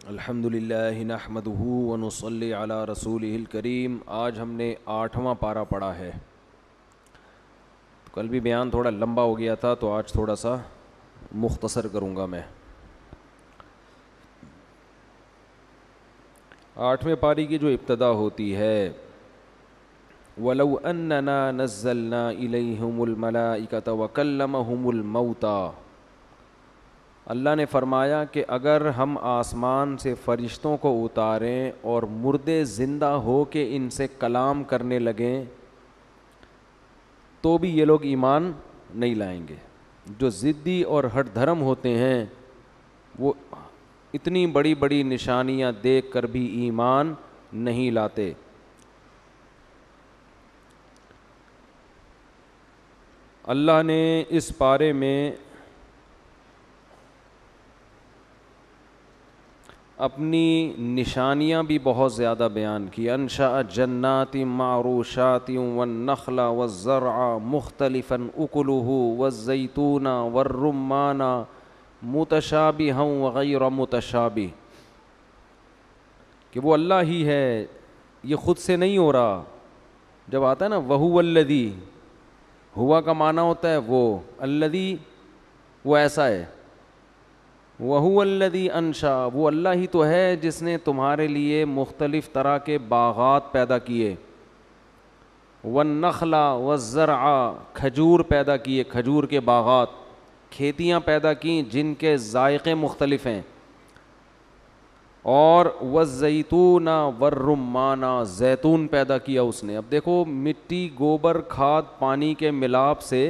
الحمدللہ نحمدہ ونصلی علی رسولہ الکریم. آج ہم نے 8واں پارہ پڑھا ہے. کل بھی بیان تھوڑا لمبا ہو گیا تھا تو آج تھوڑا سا مختصر کروں گا میں. 8ویں پاری کی جو ابتدا ہوتی ہے وَلَوْ أَنَّنَا نَزَّلْنَا إِلَيْهِمُ الْمَلَائِكَةَ وَكَلَّمَهُمُ الْمَوْتَى. اللہ نے فرمایا کہ اگر ہم آسمان سے فرشتوں کو اتاریں اور مردے زندہ ہو کے ان سے کلام کرنے لگیں تو بھی یہ لوگ ایمان نہیں لائیں گے. جو ضدی اور ہٹ دھرم ہوتے ہیں وہ اتنی بڑی بڑی نشانیاں دیکھ کر بھی ایمان نہیں لاتے. اللہ نے اس پارے میں اپنی نشانیاں بھی بہت زیادہ بیان کی. انشأ جنات معروشات والنخل والزرع مختلفا اکلہ والزیتون والرمان متشابہا وغیر متشابہ. کہ وہ اللہ ہی ہے, یہ خود سے نہیں ہو رہا. جب آتا ہے نا وہو الذی, ہوا کا معنی ہوتا ہے وہ, الذی وہ ایسا ہے, وَهُوَ الَّذِي أَنشَأَ وہ اللہ ہی تو ہے جس نے تمہارے لیے مختلف طرح کے باغات پیدا کیے, وَالنَّخْلَ وَالزَّرْعَ کھجور پیدا کیے, کھجور کے باغات, کھیتیاں پیدا کیں جن کے ذائقے مختلف ہیں, اور وَالزَّيْتُونَ وَالرُّمَّانَ زیتون پیدا کیا اس نے. اب دیکھو مٹی, گوبر, کھاد, پانی کے ملاپ سے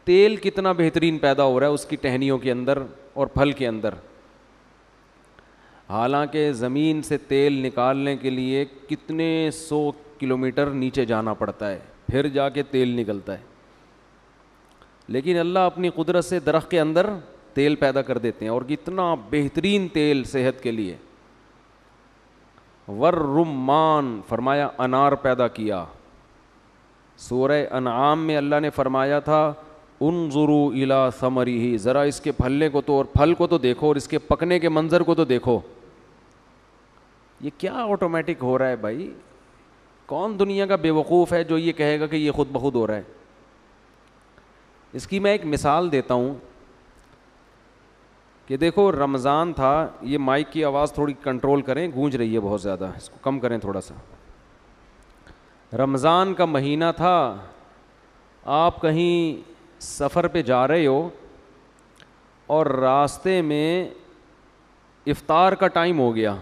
تیل کتنا بہترین پیدا ہو رہا ہے اس کی ٹہنیوں کے اندر اور پھل کے اندر. حالانکہ زمین سے تیل نکالنے کے لیے کتنے 100 کلومیٹر نیچے جانا پڑتا ہے پھر جا کے تیل نکلتا ہے, لیکن اللہ اپنی قدرت سے درخت کے اندر تیل پیدا کر دیتے ہیں, اور کتنا بہترین تیل صحت کے لیے. والرمان فرمایا انار پیدا کیا. سورہ انعام میں اللہ نے فرمایا تھا انظروا الی ثمرہ, ذرا اس کے پھلنے کو تو اور پھل کو تو دیکھو اور اس کے پکنے کے منظر کو تو دیکھو. یہ کیا آٹومیٹک ہو رہا ہے بھائی؟ کون دنیا کا بے وقوف ہے جو یہ کہے گا کہ یہ خود بخود ہو رہا ہے؟ اس کی میں ایک مثال دیتا ہوں کہ دیکھو رمضان تھا, یہ مائک کی آواز تھوڑی کنٹرول کریں, گونج رہی ہے بہت زیادہ, اس کو کم کریں تھوڑا سا. رمضان کا مہینہ تھا, آپ کہیں سفر پہ جا رہے ہو اور راستے میں افطار کا ٹائم ہو گیا,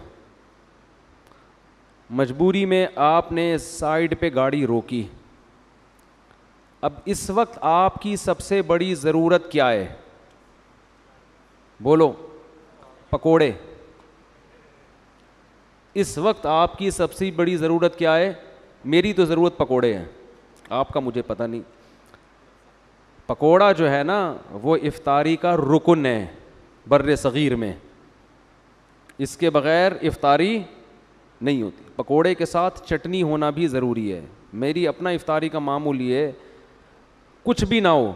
مجبوری میں آپ نے سائیڈ پہ گاڑی روکی. اب اس وقت آپ کی سب سے بڑی ضرورت کیا ہے؟ بولو. پکوڑے. اس وقت آپ کی سب سے بڑی ضرورت کیا ہے؟ میری تو ضرورت پکوڑے ہیں, آپ کا مجھے پتہ نہیں. پکوڑا جو ہے نا وہ افطاری کا رکن ہے بر صغیر میں, اس کے بغیر افطاری نہیں ہوتی. پکوڑے کے ساتھ چٹنی ہونا بھی ضروری ہے. میری اپنا افطاری کا معمول یہ ہے, کچھ بھی نہ ہو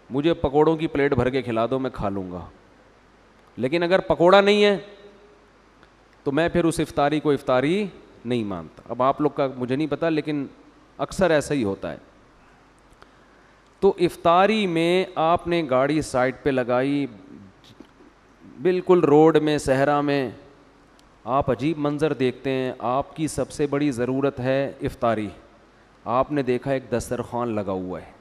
مجھے پکوڑوں کی پلیٹ بھر کے کھلا دو, میں کھا لوں گا. لیکن اگر پکوڑا نہیں ہے تو میں پھر اس افطاری کو افطاری نہیں مانتا. اب آپ لوگ کا مجھے نہیں پتا, لیکن اکثر ایسا ہی ہوتا ہے. تو افطاری میں آپ نے گاڑی سائڈ پہ لگائی, بالکل روڈ میں, صحرا میں, آپ عجیب منظر دیکھتے ہیں. آپ کی سب سے بڑی ضرورت ہے افطاری. آپ نے دیکھا ایک دسترخوان لگا ہوا ہے,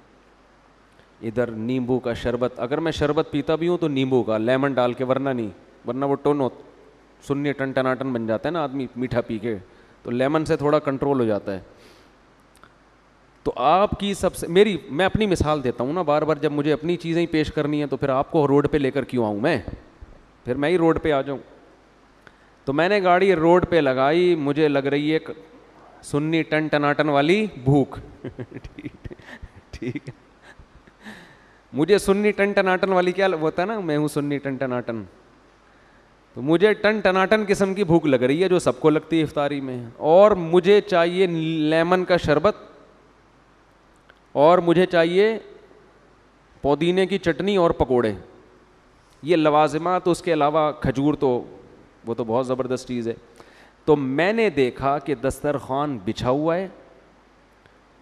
ادھر نیمبو کا شربت, اگر میں شربت پیتا بھی ہوں تو نیمبو کا, لیمن ڈال کے, ورنہ نہیں, ورنہ وہ سنی ٹن ٹناٹن بن جاتا ہے نا آدمی میٹھا پی کے, تو لیمن سے تھوڑا کنٹرول ہو جاتا ہے. تو آپ کی سب سے میں اپنی مثال دیتا ہوں نا بار بار, جب مجھے اپنی چیزیں ہی پیش کرنی ہیں تو پھر آپ کو روڈ پہ لے کر کیوں آؤں میں, پھر میں ہی روڈ پہ آ جاؤں. تو میں نے گاڑی روڈ پہ لگائی, مجھے لگ رہی ہے سنی ٹن ٹناٹن والی بھوک. ٹھیک ہے, مجھے سنی ٹن ٹناٹن والی کیا ہوتا ہے نا, میں ہوں سنی ٹن ٹناٹن, تو مجھے ٹن ٹناٹن قسم کی بھوک لگ رہی ہے جو سب کو لگتی ہے افطاری میں, اور مجھے چاہیے لیمن کا شربت, اور مجھے چاہیے پودینے کی چٹنی اور پکوڑے، یہ لوازمات. اس کے علاوہ کھجور تو وہ تو بہت زبردست چیز ہے. تو میں نے دیکھا کہ دسترخوان بچھا ہوا ہے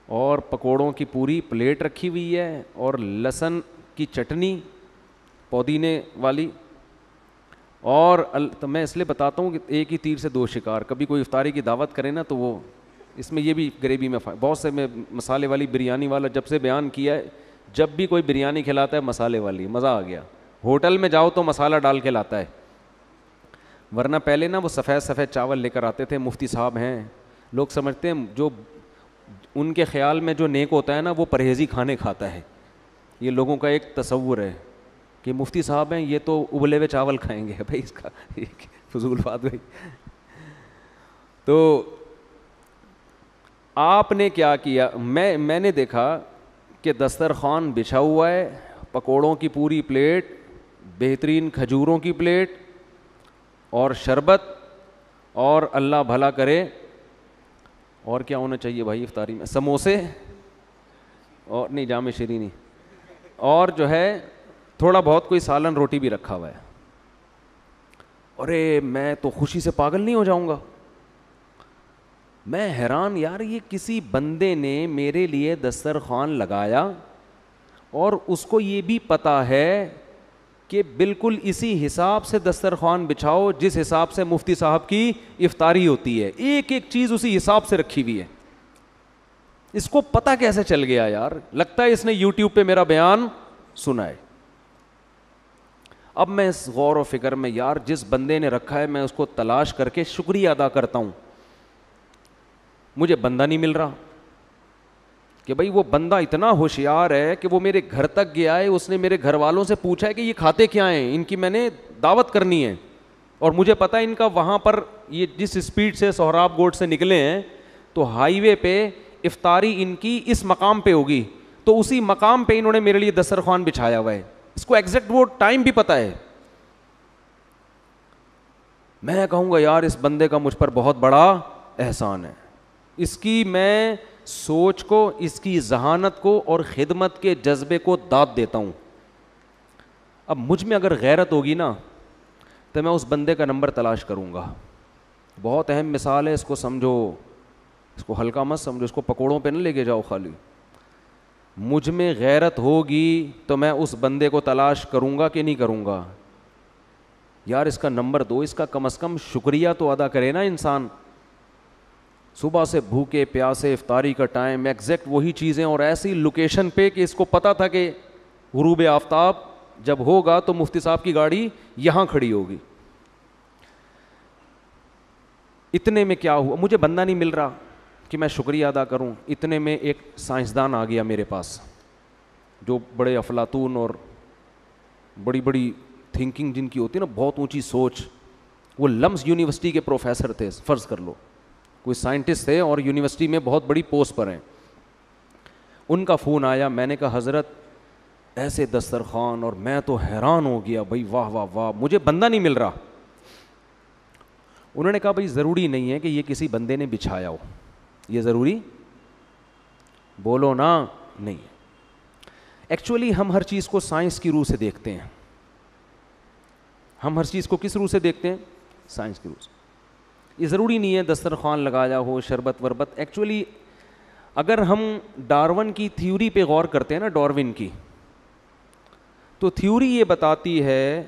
اور پکوڑوں کی پوری پلیٹ رکھی ہوئی ہے اور لہسن کی چٹنی پودینے والی. اور تو میں اس لیے بتاتا ہوں کہ ایک ہی تیر سے دو شکار. کبھی کوئی افطاری کی دعوت کرے نا تو وہ اس میں یہ بھی گریوی میں بہت سے میں مسالے والی بریانی والا جب سے بیان کیا ہے, جب بھی کوئی بریانی کھلاتا ہے مسالے والی, مزہ آ گیا. ہوٹل میں جاؤ تو مسالہ ڈال کے لاتا ہے, ورنہ پہلے نا وہ سفید سفید چاول لے کر آتے تھے. مفتی صاحب ہیں, لوگ سمجھتے ہیں جو ان کے خیال میں جو نیک ہوتا ہے نا وہ پرہیزی کھانے کھاتا ہے. یہ لوگوں کا ایک تصور ہے کہ مفتی صاحب ہیں یہ تو ابلے ہوئے چاول کھائیں گے. بھائی اس کا فضول بات بھائی. تو آپ نے کیا کیا, میں نے دیکھا کہ دسترخوان بچھا ہوا ہے, پکوڑوں کی پوری پلیٹ, بہترین کھجوروں کی پلیٹ اور شربت, اور اللہ بھلا کرے اور کیا ہونا چاہیے بھائی افطاری میں, سموسے اور نہیں جام شیرینی, اور جو ہے تھوڑا بہت کوئی سالن روٹی بھی رکھا ہوا ہے. ارے میں تو خوشی سے پاگل نہیں ہو جاؤں گا. میں حیران یار, یہ کسی بندے نے میرے لیے دسترخوان لگایا اور اس کو یہ بھی پتہ ہے کہ بالکل اسی حساب سے دسترخوان بچھاؤ جس حساب سے مفتی صاحب کی افطاری ہوتی ہے. ایک ایک چیز اسی حساب سے رکھی ہوئی ہے. اس کو پتہ کیسے چل گیا یار؟ لگتا ہے اس نے یوٹیوب پہ میرا بیان سنا ہے. اب میں اس غور و فکر میں یار, جس بندے نے رکھا ہے میں اس کو تلاش کر کے شکریہ ادا کرتا ہوں. مجھے بندہ نہیں مل رہا کہ بھائی وہ بندہ اتنا ہوشیار ہے کہ وہ میرے گھر تک گیا ہے, اس نے میرے گھر والوں سے پوچھا ہے کہ یہ کھاتے کیا ہیں, ان کی میں نے دعوت کرنی ہے, اور مجھے پتہ ہے ان کا وہاں پر یہ جس اسپیڈ سے سہراب گوٹ سے نکلے ہیں تو ہائی وے پہ افطاری ان کی اس مقام پہ ہوگی, تو اسی مقام پہ انہوں نے میرے لیے دسترخوان بچھایا ہوا ہے. اس کو ایگزیکٹ وہ ٹائم بھی پتہ ہے. میں کہوں گا یار اس بندے کا مجھ پر بہت بڑا احسان ہے. اس کی میں سوچ کو, اس کی ذہانت کو اور خدمت کے جذبے کو داد دیتا ہوں. اب مجھ میں اگر غیرت ہوگی نا تو میں اس بندے کا نمبر تلاش کروں گا. بہت اہم مثال ہے, اس کو سمجھو, اس کو ہلکا مت سمجھو, اس کو پکوڑوں پہ نہ لے کے جاؤ خالی. مجھ میں غیرت ہوگی تو میں اس بندے کو تلاش کروں گا کہ نہیں کروں گا. یار اس کا نمبر دو, اس کا کم از کم شکریہ تو ادا کرے نا انسان. صبح سے بھوکے پیاسے, افطاری کا ٹائم, ایگزیکٹ وہی چیزیں اور ایسی لوکیشن پہ کہ اس کو پتہ تھا کہ غروب آفتاب جب ہوگا تو مفتی صاحب کی گاڑی یہاں کھڑی ہوگی. اتنے میں کیا ہوا, مجھے بندہ نہیں مل رہا کہ میں شکریہ ادا کروں. اتنے میں ایک سائنسدان آ گیا میرے پاس, جو بڑے افلاطون اور بڑی بڑی تھنکنگ جن کی ہوتی ہے نا, بہت اونچی سوچ. وہ لمس یونیورسٹی کے پروفیسر تھے, فرض کر لو کوئی سائنٹسٹ تھے اور یونیورسٹی میں بہت بڑی پوسٹ پر ہیں. ان کا فون آیا, میں نے کہا حضرت ایسے دسترخوان, اور میں تو حیران ہو گیا بھائی, واہ واہ واہ, مجھے بندہ نہیں مل رہا. انہوں نے کہا بھائی ضروری نہیں ہے کہ یہ کسی بندے نے بچھایا ہو, یہ ضروری بولو نا نہیں. ایکچولی ہم ہر چیز کو سائنس کی روح سے دیکھتے ہیں. ہم ہر چیز کو کس روح سے دیکھتے ہیں؟ سائنس کی روح سے. یہ ضروری نہیں ہے دسترخوان لگایا ہو, شربت وربت. ایکچولی اگر ہم ڈارون کی تھیوری پہ غور کرتے ہیں نا, ڈارون کی, تو تھیوری یہ بتاتی ہے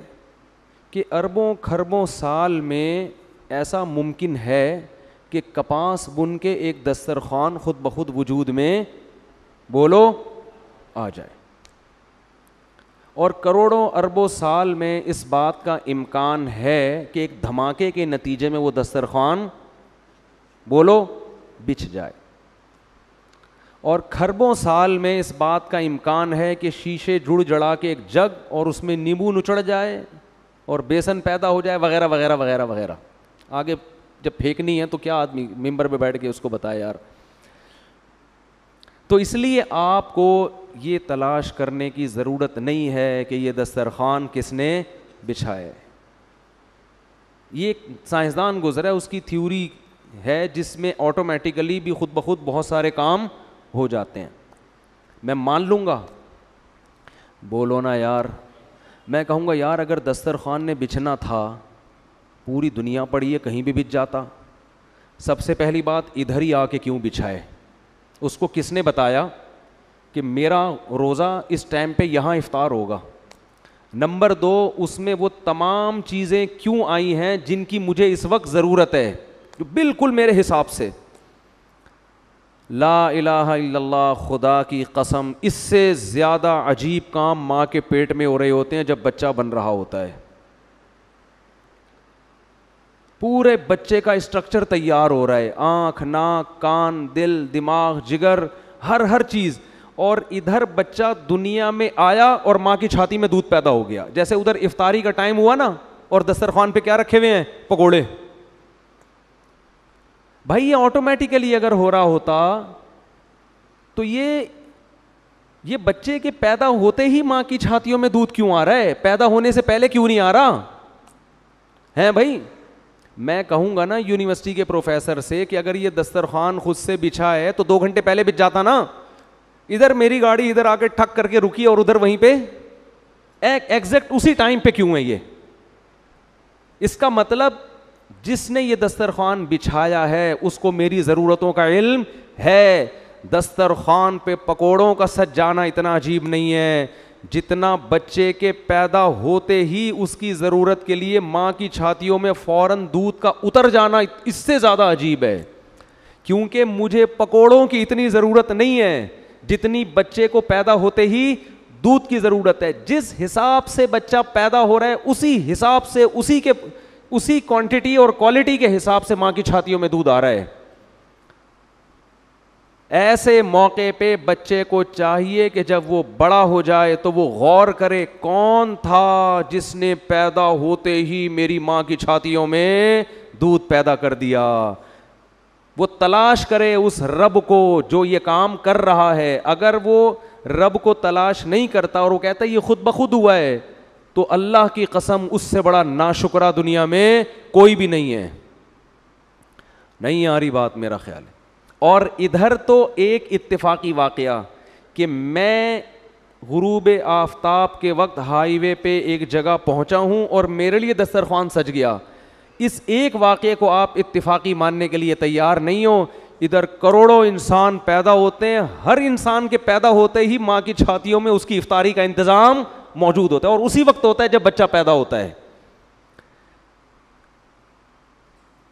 کہ اربوں کھربوں سال میں ایسا ممکن ہے کہ کپاس بن کے ایک دسترخوان خود بخود وجود میں بولو آ جائے, اور کروڑوں اربوں سال میں اس بات کا امکان ہے کہ ایک دھماکے کے نتیجے میں وہ دسترخوان بولو بچھ جائے, اور کھربوں سال میں اس بات کا امکان ہے کہ شیشے جڑ جڑا کے ایک جگ اور اس میں نیمبو نچڑ جائے اور بیسن پیدا ہو جائے وغیرہ وغیرہ وغیرہ وغیرہ. آگے جب پھینکنی ہے تو کیا آدمی ممبر پہ بیٹھ کے اس کو بتائے یار. تو اس لیے آپ کو یہ تلاش کرنے کی ضرورت نہیں ہے کہ یہ دسترخوان کس نے بچھایا ہے. یہ ایک سائنسدان گزرا ہے, اس کی تھیوری ہے جس میں آٹومیٹیکلی بھی خود بخود بہت سارے کام ہو جاتے ہیں. میں مان لوں گا, بولو نا یار. میں کہوں گا یار اگر دسترخوان نے بچھنا تھا, پوری دنیا پڑی ہے, کہیں بھی بچھ جاتا. سب سے پہلی بات, ادھر ہی آ کے کیوں بچھائے؟ اس کو کس نے بتایا کہ میرا روزہ اس ٹائم پہ یہاں افطار ہوگا؟ نمبر 2, اس میں وہ تمام چیزیں کیوں آئی ہیں جن کی مجھے اس وقت ضرورت ہے, جو بالکل میرے حساب سے. لا الہ الا اللہ, خدا کی قسم اس سے زیادہ عجیب کام ماں کے پیٹ میں ہو رہے ہوتے ہیں جب بچہ بن رہا ہوتا ہے. پورے بچے کا اسٹرکچر تیار ہو رہا ہے, آنکھ, ناک, کان, دل, دماغ, جگر, ہر چیز. اور ادھر بچہ دنیا میں آیا اور ماں کی چھاتی میں دودھ پیدا ہو گیا. جیسے ادھر افطاری کا ٹائم ہوا نا, اور دسترخوان پہ کیا رکھے ہوئے ہیں؟ پکوڑے. بھائی یہ آٹومیٹیکلی اگر ہو رہا ہوتا تو یہ بچے کے پیدا ہوتے ہی ماں کی چھاتیوں میں دودھ کیوں آ رہا ہے؟ پیدا ہونے سے پہلے کیوں نہیں آ رہا ہے بھائی؟ میں کہوں گا نا یونیورسٹی کے پروفیسر سے کہ اگر یہ دسترخوان خود سے بچھا ہے تو 2 گھنٹے پہلے بچ جاتا نا. ادھر میری گاڑی ادھر آ کے ٹھک کر کے رکی اور ادھر وہیں پہ ایگزیکٹ اسی ٹائم پہ کیوں ہے یہ؟ اس کا مطلب جس نے یہ دسترخوان بچھایا ہے اس کو میری ضرورتوں کا علم ہے. دسترخوان پہ پکوڑوں کا سج جانا اتنا عجیب نہیں ہے جتنا بچے کے پیدا ہوتے ہی اس کی ضرورت کے لیے ماں کی چھاتیوں میں فوراً دودھ کا اتر جانا, اس سے زیادہ عجیب ہے. کیونکہ مجھے پکوڑوں کی اتنی ضرورت نہیں ہے جتنی بچے کو پیدا ہوتے ہی دودھ کی ضرورت ہے. جس حساب سے بچہ پیدا ہو رہا ہے اسی حساب سے اسی کوانٹٹی اور کوالٹی کے حساب سے ماں کی چھاتیوں میں دودھ آ رہا ہے. ایسے موقع پہ بچے کو چاہیے کہ جب وہ بڑا ہو جائے تو وہ غور کرے کون تھا جس نے پیدا ہوتے ہی میری ماں کی چھاتیوں میں دودھ پیدا کر دیا. وہ تلاش کرے اس رب کو جو یہ کام کر رہا ہے. اگر وہ رب کو تلاش نہیں کرتا اور وہ کہتا ہے یہ خود بخود ہوا ہے, تو اللہ کی قسم اس سے بڑا ناشکرا دنیا میں کوئی بھی نہیں ہے. نہیں آ رہی بات میرا خیال ہے. اور ادھر تو ایک اتفاقی واقعہ کہ میں غروب آفتاب کے وقت ہائی وے پہ ایک جگہ پہنچا ہوں اور میرے لیے دسترخوان سج گیا. اس ایک واقعے کو آپ اتفاقی ماننے کے لیے تیار نہیں ہو. ادھر کروڑوں انسان پیدا ہوتے ہیں, ہر انسان کے پیدا ہوتے ہی ماں کی چھاتیوں میں اس کی افطاری کا انتظام موجود ہوتا ہے, اور اسی وقت ہوتا ہے جب بچہ پیدا ہوتا ہے.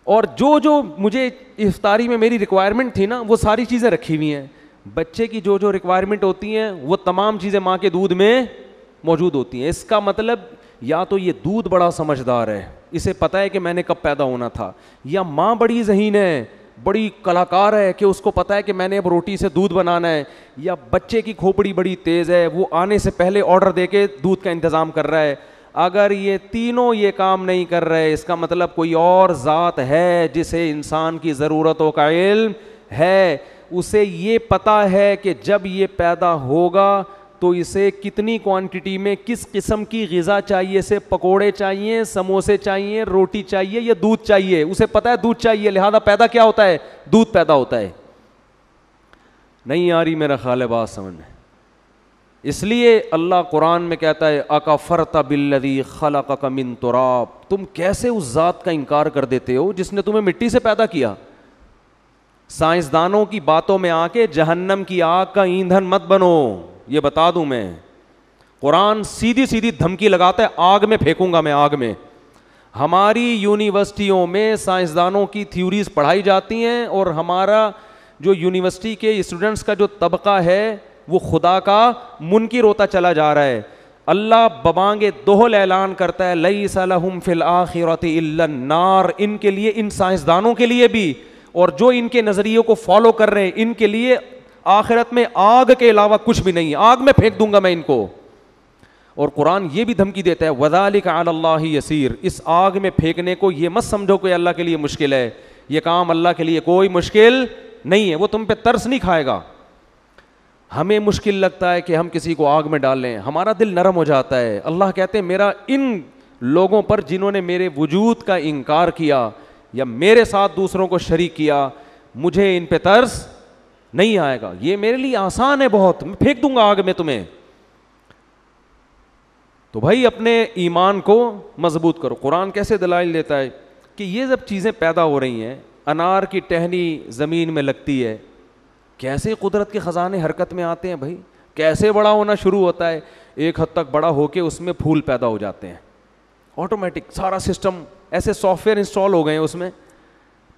اور جو مجھے افطاری میں میری ریکوائرمنٹ تھی نا وہ ساری چیزیں رکھی ہوئی ہیں. بچے کی جو ریکوائرمنٹ ہوتی ہیں وہ تمام چیزیں ماں کے دودھ میں موجود ہوتی ہیں. اس کا مطلب یا تو یہ دودھ بڑا سمجھدار ہے, اسے پتہ ہے کہ میں نے کب پیدا ہونا تھا, یا ماں بڑی ذہین ہے, بڑی کلاکار ہے کہ اس کو پتہ ہے کہ میں نے اب روٹی سے دودھ بنانا ہے, یا بچے کی کھوپڑی بڑی تیز ہے, وہ آنے سے پہلے آرڈر دے کے دودھ کا انتظام کر رہا ہے. اگر یہ تینوں یہ کام نہیں کر رہے اس کا مطلب کوئی اور ذات ہے جسے انسان کی ضرورتوں کا علم ہے. اسے یہ پتہ ہے کہ جب یہ پیدا ہوگا تو اسے کتنی کوانٹٹی میں کس قسم کی غذا چاہیے, اسے پکوڑے چاہیے, سموسے چاہیے, روٹی چاہیے یا دودھ چاہیے. اسے پتہ ہے دودھ چاہیے, لہذا پیدا کیا ہوتا ہے؟ دودھ پیدا ہوتا ہے. نہیں آ رہی میرا خیال ہے بات سمجھ میں. اس لیے اللہ قرآن میں کہتا ہے اکفرت بالذی خلقک من تراب, تم کیسے اس ذات کا انکار کر دیتے ہو جس نے تمہیں مٹی سے پیدا کیا. سائنسدانوں کی باتوں میں آ کے جہنم کی آگ کا ایندھن مت بنو, یہ بتا دوں میں. قرآن سیدھی دھمکی لگاتا ہے آگ میں پھینکوں گا میں, آگ میں. ہماری یونیورسٹیوں میں سائنسدانوں کی تھیوریز پڑھائی جاتی ہیں, اور ہمارا جو یونیورسٹی کے اسٹوڈنٹس کا جو طبقہ ہے وہ خدا کا منکر ہوتا چلا جا رہا ہے. اللہ ببانگ دہل اعلان کرتا ہے لیس لہم فی الآخرۃ الا النار, ان کے لیے, ان سائنسدانوں کے لیے بھی اور جو ان کے نظریوں کو فالو کر رہے ہیں ان کے لیے آخرت میں آگ کے علاوہ کچھ بھی نہیں, آگ میں پھینک دوں گا میں ان کو. اور قرآن یہ بھی دھمکی دیتا ہے وذالک علی اللہ یسیر, اس آگ میں پھینکنے کو یہ مت سمجھو کہ اللہ کے لیے مشکل ہے, یہ کام اللہ کے لیے کوئی مشکل نہیں ہے, وہ تم پہ ترس نہیں کھائے گا. ہمیں مشکل لگتا ہے کہ ہم کسی کو آگ میں ڈال لیں, ہمارا دل نرم ہو جاتا ہے. اللہ کہتے ہیں میرا ان لوگوں پر جنہوں نے میرے وجود کا انکار کیا یا میرے ساتھ دوسروں کو شریک کیا, مجھے ان پہ ترس نہیں آئے گا, یہ میرے لیے آسان ہے بہت, میں پھینک دوں گا آگ میں تمہیں. تو بھائی اپنے ایمان کو مضبوط کرو. قرآن کیسے دلائل دیتا ہے کہ یہ جب چیزیں پیدا ہو رہی ہیں, انار کی ٹہنی زمین میں لگتی ہے, کیسے قدرت کے خزانے حرکت میں آتے ہیں بھائی, کیسے بڑا ہونا شروع ہوتا ہے, ایک حد تک بڑا ہو کے اس میں پھول پیدا ہو جاتے ہیں, آٹومیٹک سارا سسٹم, ایسے سافٹ ویئر انسٹال ہو گئے ہیں, اس میں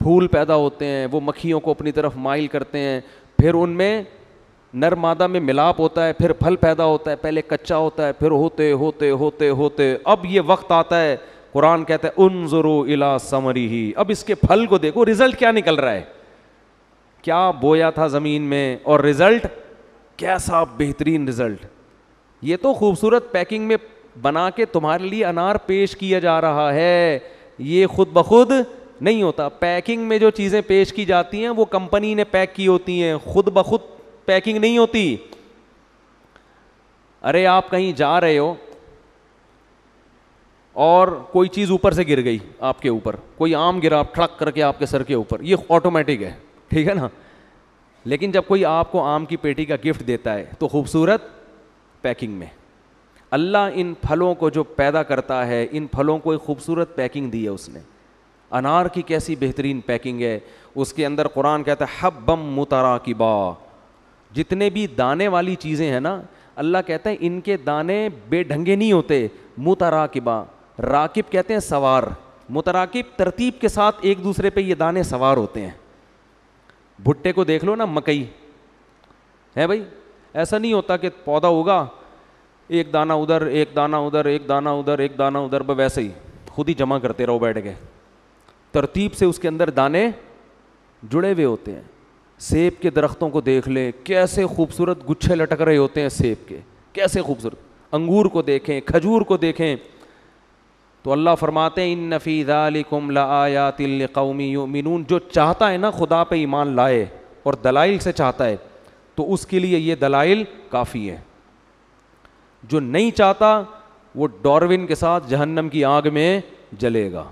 پھول پیدا ہوتے ہیں, وہ مکھیوں کو اپنی طرف مائل کرتے ہیں, پھر ان میں نر مادہ میں ملاپ ہوتا ہے, پھر پھل پیدا ہوتا ہے, پہلے کچا ہوتا ہے, پھر ہوتے ہوتے ہوتے ہوتے اب یہ وقت آتا ہے, قرآن کہتا ہے انظروا الی ثمرہ, اب اس کے پھل کو دیکھو, رزلٹ کیا نکل رہا ہے, کیا بویا تھا زمین میں اور رزلٹ کیسا بہترین رزلٹ. یہ تو خوبصورت پیکنگ میں بنا کے تمہارے لیے انار پیش کیا جا رہا ہے, یہ خود بخود نہیں ہوتا. پیکنگ میں جو چیزیں پیش کی جاتی ہیں وہ کمپنی نے پیک کی ہوتی ہیں, خود بخود پیکنگ نہیں ہوتی. ارے آپ کہیں جا رہے ہو اور کوئی چیز اوپر سے گر گئی آپ کے اوپر, کوئی آم گرا کھڑک کر کے آپ کے سر کے اوپر, یہ آٹومیٹک ہے, ٹھیک ہے نا. لیکن جب کوئی آپ کو آم کی پیٹی کا گفٹ دیتا ہے تو خوبصورت پیکنگ میں. اللہ ان پھلوں کو جو پیدا کرتا ہے, ان پھلوں کو ایک خوبصورت پیکنگ دی ہے اس نے. انار کی کیسی بہترین پیکنگ ہے, اس کے اندر قرآن کہتا ہے حبم متراکبا, جتنے بھی دانے والی چیزیں ہیں نا, اللہ کہتا ہے ان کے دانے بے ڈھنگے نہیں ہوتے, متراکبا, راکب کہتے ہیں سوار, متراکب ترتیب کے ساتھ ایک دوسرے پہ یہ دانے سوار ہوتے ہیں. بھٹے کو دیکھ لو نا, مکئی ہے بھائی, ایسا نہیں ہوتا کہ پودا ہوگا ایک دانہ ادھر ایک دانہ ادھر ایک دانہ ادھر ایک دانہ ادھر, ویسے ہی خود ہی جمع کرتے رہو بیٹھ کے, ترتیب سے اس کے اندر دانے جڑے ہوئے ہوتے ہیں. سیب کے درختوں کو دیکھ لیں, کیسے خوبصورت گچھے لٹک رہے ہوتے ہیں سیب کے, کیسے خوبصورت. انگور کو دیکھیں, کھجور کو دیکھیں, تو اللہ فرماتے ہیں ان فی ذالکم لآیات لقوم یؤمنون. جو چاہتا ہے نا خدا پہ ایمان لائے اور دلائل سے چاہتا ہے تو اس کے لیے یہ دلائل کافی ہے. جو نہیں چاہتا وہ ڈاروین کے ساتھ جہنم کی آگ میں جلے گا.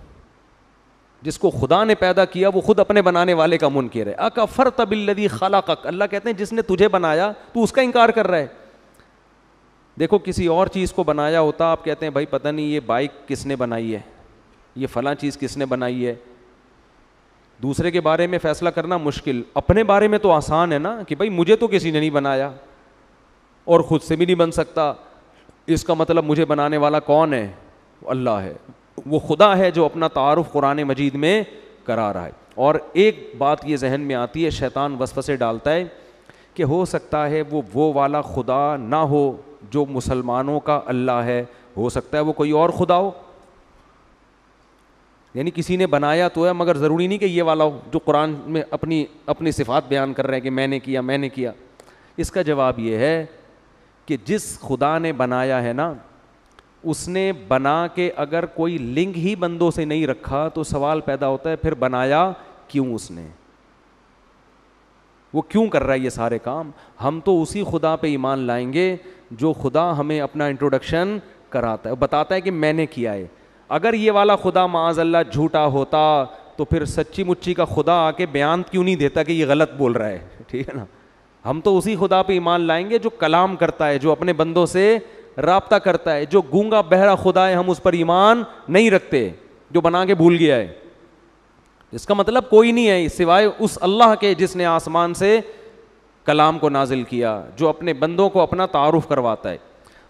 جس کو خدا نے پیدا کیا وہ خود اپنے بنانے والے کا منکر ہے. اکفرت بالذی خلقک, اللہ کہتے ہیں جس نے تجھے بنایا تو اس کا انکار کر رہا ہے. دیکھو کسی اور چیز کو بنایا ہوتا, آپ کہتے ہیں بھائی پتہ نہیں یہ بائک کس نے بنائی ہے, یہ فلاں چیز کس نے بنائی ہے. دوسرے کے بارے میں فیصلہ کرنا مشکل, اپنے بارے میں تو آسان ہے نا کہ بھائی مجھے تو کسی نے نہیں بنایا اور خود سے بھی نہیں بن سکتا, اس کا مطلب مجھے بنانے والا کون ہے, اللہ ہے. وہ خدا ہے جو اپنا تعارف قرآن مجید میں کرا رہا ہے. اور ایک بات یہ ذہن میں آتی ہے, شیطان وسوسے ڈالتا ہے کہ ہو سکتا ہے وہ والا خدا نہ ہو جو مسلمانوں کا اللہ ہے, ہو سکتا ہے وہ کوئی اور خدا ہو. یعنی کسی نے بنایا تو ہے مگر ضروری نہیں کہ یہ والا ہو جو قرآن میں اپنی صفات بیان کر رہے ہیں کہ میں نے کیا. اس کا جواب یہ ہے کہ جس خدا نے بنایا ہے نا, اس نے بنا کے اگر کوئی لنک ہی بندوں سے نہیں رکھا تو سوال پیدا ہوتا ہے پھر بنایا کیوں اس نے, وہ کیوں کر رہا ہے یہ سارے کام. ہم تو اسی خدا پہ ایمان لائیں گے جو خدا ہمیں اپنا انٹروڈکشن کراتا ہے, بتاتا ہے کہ میں نے کیا ہے. اگر یہ والا خدا معاذ اللہ جھوٹا ہوتا تو پھر سچی مچی کا خدا آ کے بیان کیوں نہیں دیتا کہ یہ غلط بول رہا ہے, ٹھیک ہے نا. ہم تو اسی خدا پہ ایمان لائیں گے جو کلام کرتا ہے, جو اپنے بندوں سے رابطہ کرتا ہے. جو گونگا بہرا خدا ہے ہم اس پر ایمان نہیں رکھتے, جو بنا کے بھول گیا ہے. اس کا مطلب کوئی نہیں ہے سوائے اس اللہ کے جس نے آسمان سے کلام کو نازل کیا, جو اپنے بندوں کو اپنا تعارف کرواتا ہے.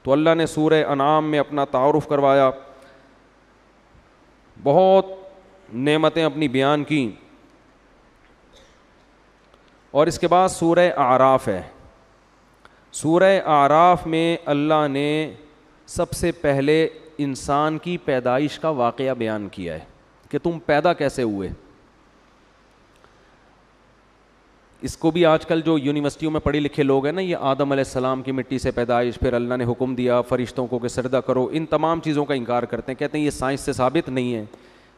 تو اللہ نے سورہ انعام میں اپنا تعارف کروایا, بہت نعمتیں اپنی بیان کی. اور اس کے بعد سورہ اعراف ہے. سورہ اعراف میں اللہ نے سب سے پہلے انسان کی پیدائش کا واقعہ بیان کیا ہے کہ تم پیدا کیسے ہوئے. اس کو بھی آج کل جو یونیورسٹیوں میں پڑھے لکھے لوگ ہیں نا, یہ آدم علیہ السلام کی مٹی سے پیدائش, پھر اللہ نے حکم دیا فرشتوں کو کہ سجدہ کرو, ان تمام چیزوں کا انکار کرتے ہیں. کہتے ہیں یہ سائنس سے ثابت نہیں ہے.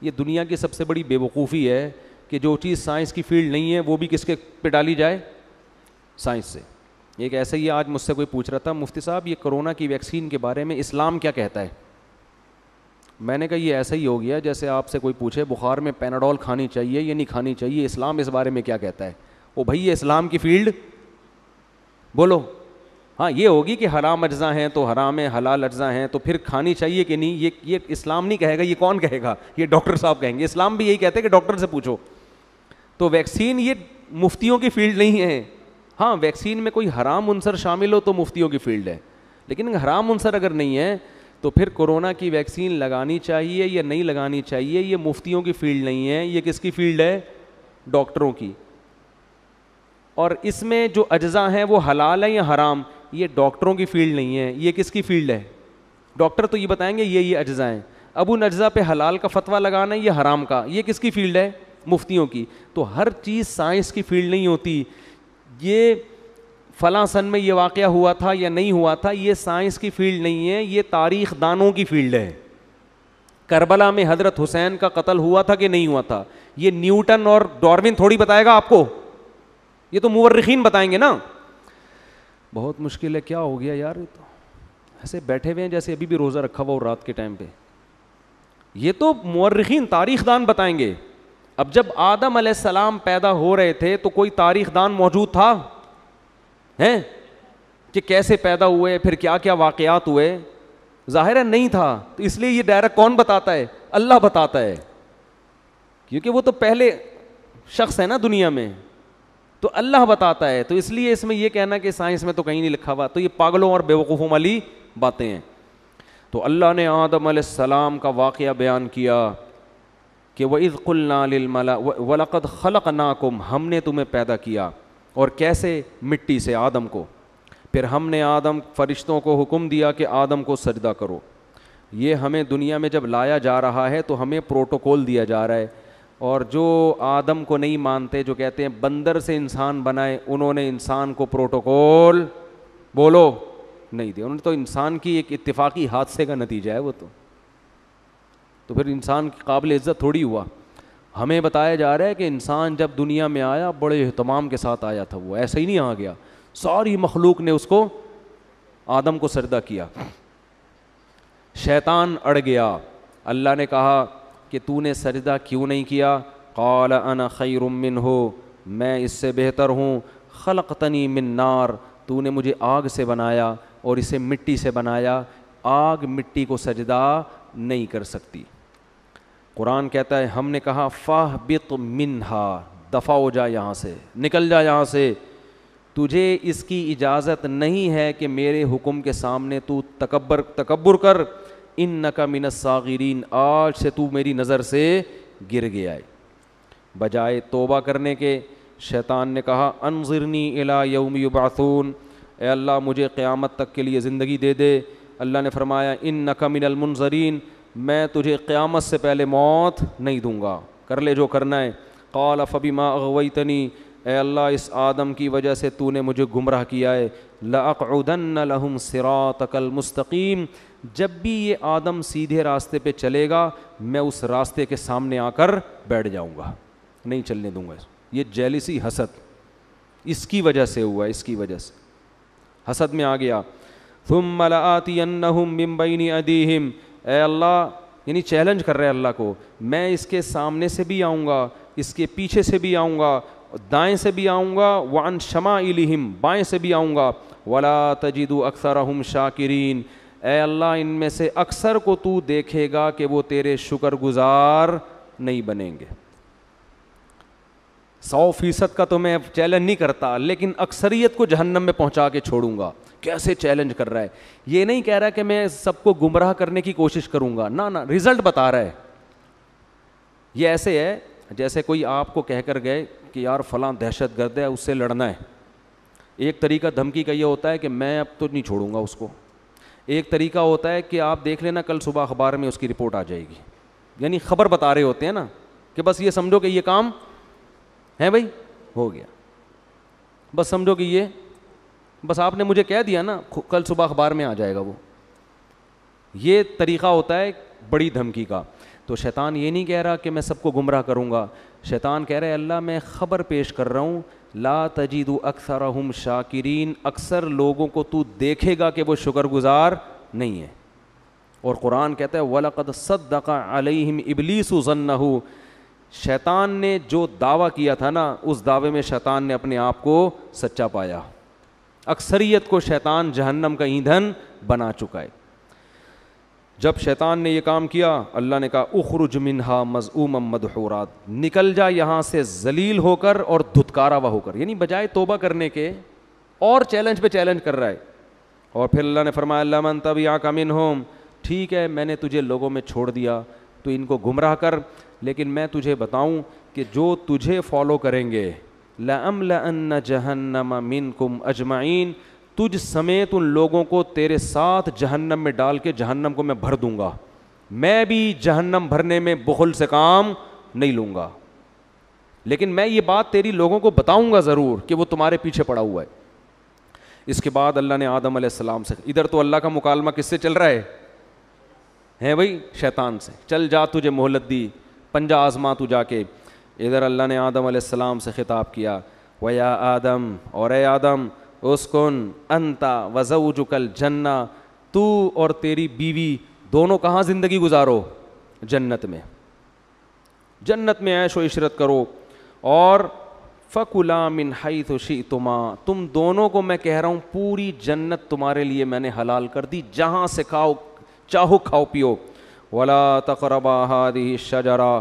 یہ دنیا کی سب سے بڑی بے وقوفی ہے کہ جو چیز سائنس کی فیلڈ نہیں ہے وہ بھی کس کے پہ ڈالی جائے, سائنس سے. ایک ایسا ہی آج مجھ سے کوئی پوچھ رہا تھا, مفتی صاحب یہ کرونا کی ویکسین کے بارے میں اسلام کیا کہتا ہے. میں نے کہا یہ ایسا ہی ہو گیا جیسے آپ سے کوئی پوچھے بخار میں پیناڈول کھانی چاہیے یا نہیں کھانی چاہیے, اسلام اس بارے میں کیا کہتا ہے. او بھائی یہ اسلام کی فیلڈ بولو, ہاں یہ ہوگی کہ حرام اجزاء ہیں تو حرام ہے، حلال اجزاء ہیں تو پھر کھانی چاہیے کہ نہیں، یہ اسلام نہیں کہے گا، یہ کون کہے گا؟ یہ ڈاکٹر صاحب کہیں گے. اسلام بھی یہی کہتے ہیں کہ ڈاکٹر سے پوچھو. تو ویکسین یہ مفتیوں کی فیلڈ نہیں ہے. ہاں ویکسین میں کوئی حرام عنصر شامل ہو تو مفتیوں کی فیلڈ ہے، لیکن حرام عنصر اگر نہیں ہے تو پھر کورونا کی ویکسین لگانی چاہیے یا نہیں لگانی چاہیے یہ مفتیوں کی فیلڈ نہیں ہے، یہ کس کی فیلڈ ہے؟ ڈاکٹروں کی. اور اس میں جو اجزاء ہیں وہ حلال ہیں یا حرام، یہ ڈاکٹروں کی فیلڈ نہیں ہے، یہ کس کی فیلڈ ہے؟ ڈاکٹر تو یہ بتائیں گے یہ اجزاء ہیں. اب ان اجزاء پہ حلال کا فتویٰ لگانا ہے یا حرام کا، یہ کس کی فیلڈ ہے؟ مفتیوں کی. تو ہر چیز سائنس کی فیلڈ نہیں ہوتی. یہ فلاں سن میں یہ واقعہ ہوا تھا یا نہیں ہوا تھا، یہ سائنس کی فیلڈ نہیں ہے، یہ تاریخ دانوں کی فیلڈ ہے. کربلا میں حضرت حسین کا قتل ہوا تھا کہ نہیں ہوا تھا، یہ نیوٹن اور ڈاروین تھوڑی بتائے گا آپ کو، یہ تو مورخین بتائیں گے نا. بہت مشکل ہے. کیا ہو گیا یار، یہ تو ایسے بیٹھے ہوئے ہیں جیسے ابھی بھی روزہ رکھا ہوا ہو رات کے ٹائم پہ. یہ تو مورخین تاریخ دان بتائیں گے. اب جب آدم علیہ السلام پیدا ہو رہے تھے تو کوئی تاریخ دان موجود تھا ہیں کہ کیسے پیدا ہوئے، پھر کیا کیا واقعات ہوئے؟ ظاہر ہے نہیں تھا. تو اس لیے یہ ڈائریکٹ کون بتاتا ہے؟ اللہ بتاتا ہے، کیونکہ وہ تو پہلے شخص ہے نا دنیا میں، تو اللہ بتاتا ہے. تو اس لیے اس میں یہ کہنا کہ سائنس میں تو کہیں نہیں لکھا ہوا، تو یہ پاگلوں اور بیوقوفوں والی باتیں ہیں. تو اللہ نے آدم علیہ السلام کا واقعہ بیان کیا کہ وَإِذْ قُلْنَا لِلْمَلَائِكَةِ وَلَقَدْ خَلَقْنَاكُمْ، ہم نے تمہیں پیدا کیا. اور کیسے؟ مٹی سے، آدم کو. پھر ہم نے آدم فرشتوں کو حکم دیا کہ آدم کو سجدہ کرو. یہ ہمیں دنیا میں جب لایا جا رہا ہے تو ہمیں پروٹوکول دیا جا رہا ہے. اور جو آدم کو نہیں مانتے، جو کہتے ہیں بندر سے انسان بنائے، انہوں نے انسان کو پروٹوکول بولو نہیں دیا. انہوں نے تو انسان کی ایک اتفاقی حادثے کا نتیجہ ہے وہ تو پھر انسان کی قابل عزت تھوڑی ہوا. ہمیں بتایا جا رہا ہے کہ انسان جب دنیا میں آیا بڑے اہتمام کے ساتھ آیا تھا، وہ ایسے ہی نہیں آ گیا. ساری مخلوق نے اس کو، آدم کو سجدہ کیا. شیطان اڑ گیا. اللہ نے کہا کہ تو نے سجدہ کیوں نہیں کیا؟ قال انا خیر منہ، میں اس سے بہتر ہوں. خلقتنی من نار، تو نے مجھے آگ سے بنایا اور اسے مٹی سے بنایا. آگ مٹی کو سجدہ نہیں کر سکتی. قرآن کہتا ہے ہم نے کہا فاہبط منہا، دفع ہو جا یہاں سے، نکل جا یہاں سے. تجھے اس کی اجازت نہیں ہے کہ میرے حکم کے سامنے تو تکبر کر. انک من الصاغرین، آج سے تو میری نظر سے گر گیا ہے. بجائے توبہ کرنے کے شیطان نے کہا انظرنی الی یوم یبعثون، اے اللہ مجھے قیامت تک کے لیے زندگی دے دے. اللہ نے فرمایا انک من المنظرین، میں تجھے قیامت سے پہلے موت نہیں دوں گا، کر لے جو کرنا ہے. قال فبما اغویتنی، اے اللہ اس آدم کی وجہ سے تو نے مجھے گمراہ کیا ہے. لأقعدن لهم صراطک المستقیم، جب بھی یہ آدم سیدھے راستے پہ چلے گا میں اس راستے کے سامنے آ کر بیٹھ جاؤں گا، نہیں چلنے دوں گا. یہ جیلسی، حسد اس کی وجہ سے ہوا، اس کی وجہ سے حسد میں آ گیا. ثم لآتینہم من بین ایدیہم، اے اللہ یعنی چیلنج کر رہے اللہ کو، میں اس کے سامنے سے بھی آؤں گا، اس کے پیچھے سے بھی آؤں گا، دائیں سے بھی آؤں گا، وعن شمائلہم، بائیں سے بھی آؤں گا. ولا تجد اکثرہم شاکرین، اے اللہ ان میں سے اکثر کو تو دیکھے گا کہ وہ تیرے شکر گزار نہیں بنیں گے. 100% کا تو میں چیلنج نہیں کرتا، لیکن اکثریت کو جہنم میں پہنچا کے چھوڑوں گا. کیسے چیلنج کر رہا ہے؟ یہ نہیں کہہ رہا کہ میں سب کو گمراہ کرنے کی کوشش کروں گا، نہ رزلٹ بتا رہا ہے. یہ ایسے ہے جیسے کوئی آپ کو کہہ کر گئے کہ یار فلاں دہشت گرد ہے، اس سے لڑنا ہے. ایک طریقہ دھمکی کا یہ ہوتا ہے کہ میں اب تو نہیں چھوڑوں گا اس کو. ایک طریقہ ہوتا ہے کہ آپ دیکھ لینا کل صبح اخبار میں اس کی رپورٹ آ جائے گی، یعنی خبر بتا رہے ہوتے ہیں نا کہ بس یہ سمجھو کہ یہ کام ہے بھائی ہو گیا، بس سمجھو کہ یہ بس آپ نے مجھے کہہ دیا نا کل صبح اخبار میں آ جائے گا وہ. یہ طریقہ ہوتا ہے بڑی دھمکی کا. تو شیطان یہ نہیں کہہ رہا کہ میں سب کو گمراہ کروں گا، شیطان کہہ رہا ہے اللہ میں خبر پیش کر رہا ہوں لا تجد اکثرہم شاکرین، اکثر لوگوں کو تو دیکھے گا کہ وہ شکر گزار نہیں ہے. اور قرآن کہتا ہے وَلَقَدْ صَدَّقَ عَلَيْهِمْ إِبْلِيسُ ظَنَّهُ، شیطان نے جو دعویٰ کیا تھا نا اس دعوے میں شیطان نے اپنے آپ کو سچا پایا. اکثریت کو شیطان جہنم کا ایندھن بنا چکا ہے. جب شیطان نے یہ کام کیا اللہ نے کہا اخرج منہا مذءوما مدحورا, نکل جا یہاں سے ذلیل ہو کر اور دھتکارا ہوا ہو کر, یعنی بجائے توبہ کرنے کے اور چیلنج پہ چیلنج کر رہا ہے. اور پھر اللہ نے فرمایا اللہ من تبعک منہم, ٹھیک ہے میں نے تجھے لوگوں میں چھوڑ دیا تو ان کو گمراہ کر, لیکن میں تجھے بتاؤں کہ جو تجھے فالو کریں گے لَأَمْلَأَنَّ جَهَنَّمَ مِنْكُمْ أَجْمَعِينَ, تجھ سمیت ان لوگوں کو تیرے ساتھ جہنم میں ڈال کے جہنم کو میں بھر دوں گا. میں بھی جہنم بھرنے میں بخل سے کام نہیں لوں گا, لیکن میں یہ بات تیری لوگوں کو بتاؤں گا ضرور کہ وہ تمہارے پیچھے پڑا ہوا ہے. اس کے بعد اللہ نے آدم علیہ السلام سے, ادھر تو اللہ کا مکالمہ کس سے چل رہا ہے بھائی, شیطان سے, چل جا تجھے مہلت دی, پنجہ آزما تو جا کے. ادھر اللہ نے آدم علیہ السلام سے خطاب کیا وَيَا آدم, اور اے آدم اسکن انت وزوجک الجنہ, تو اور تیری بیوی دونوں کہاں زندگی گزارو, جنت میں, جنت میں عیش و عشرت کرو. اور فَكُلَا مِنْ حَيْثُ شِئْتُمَا, تم دونوں کو میں کہہ رہا ہوں پوری جنت تمہارے لیے میں نے حلال کر دی, جہاں سے کھاؤ چاہو کھاؤ پیو. وَلَا تَقْرَبَا هَٰذِهِ الشَّجَرَةَ,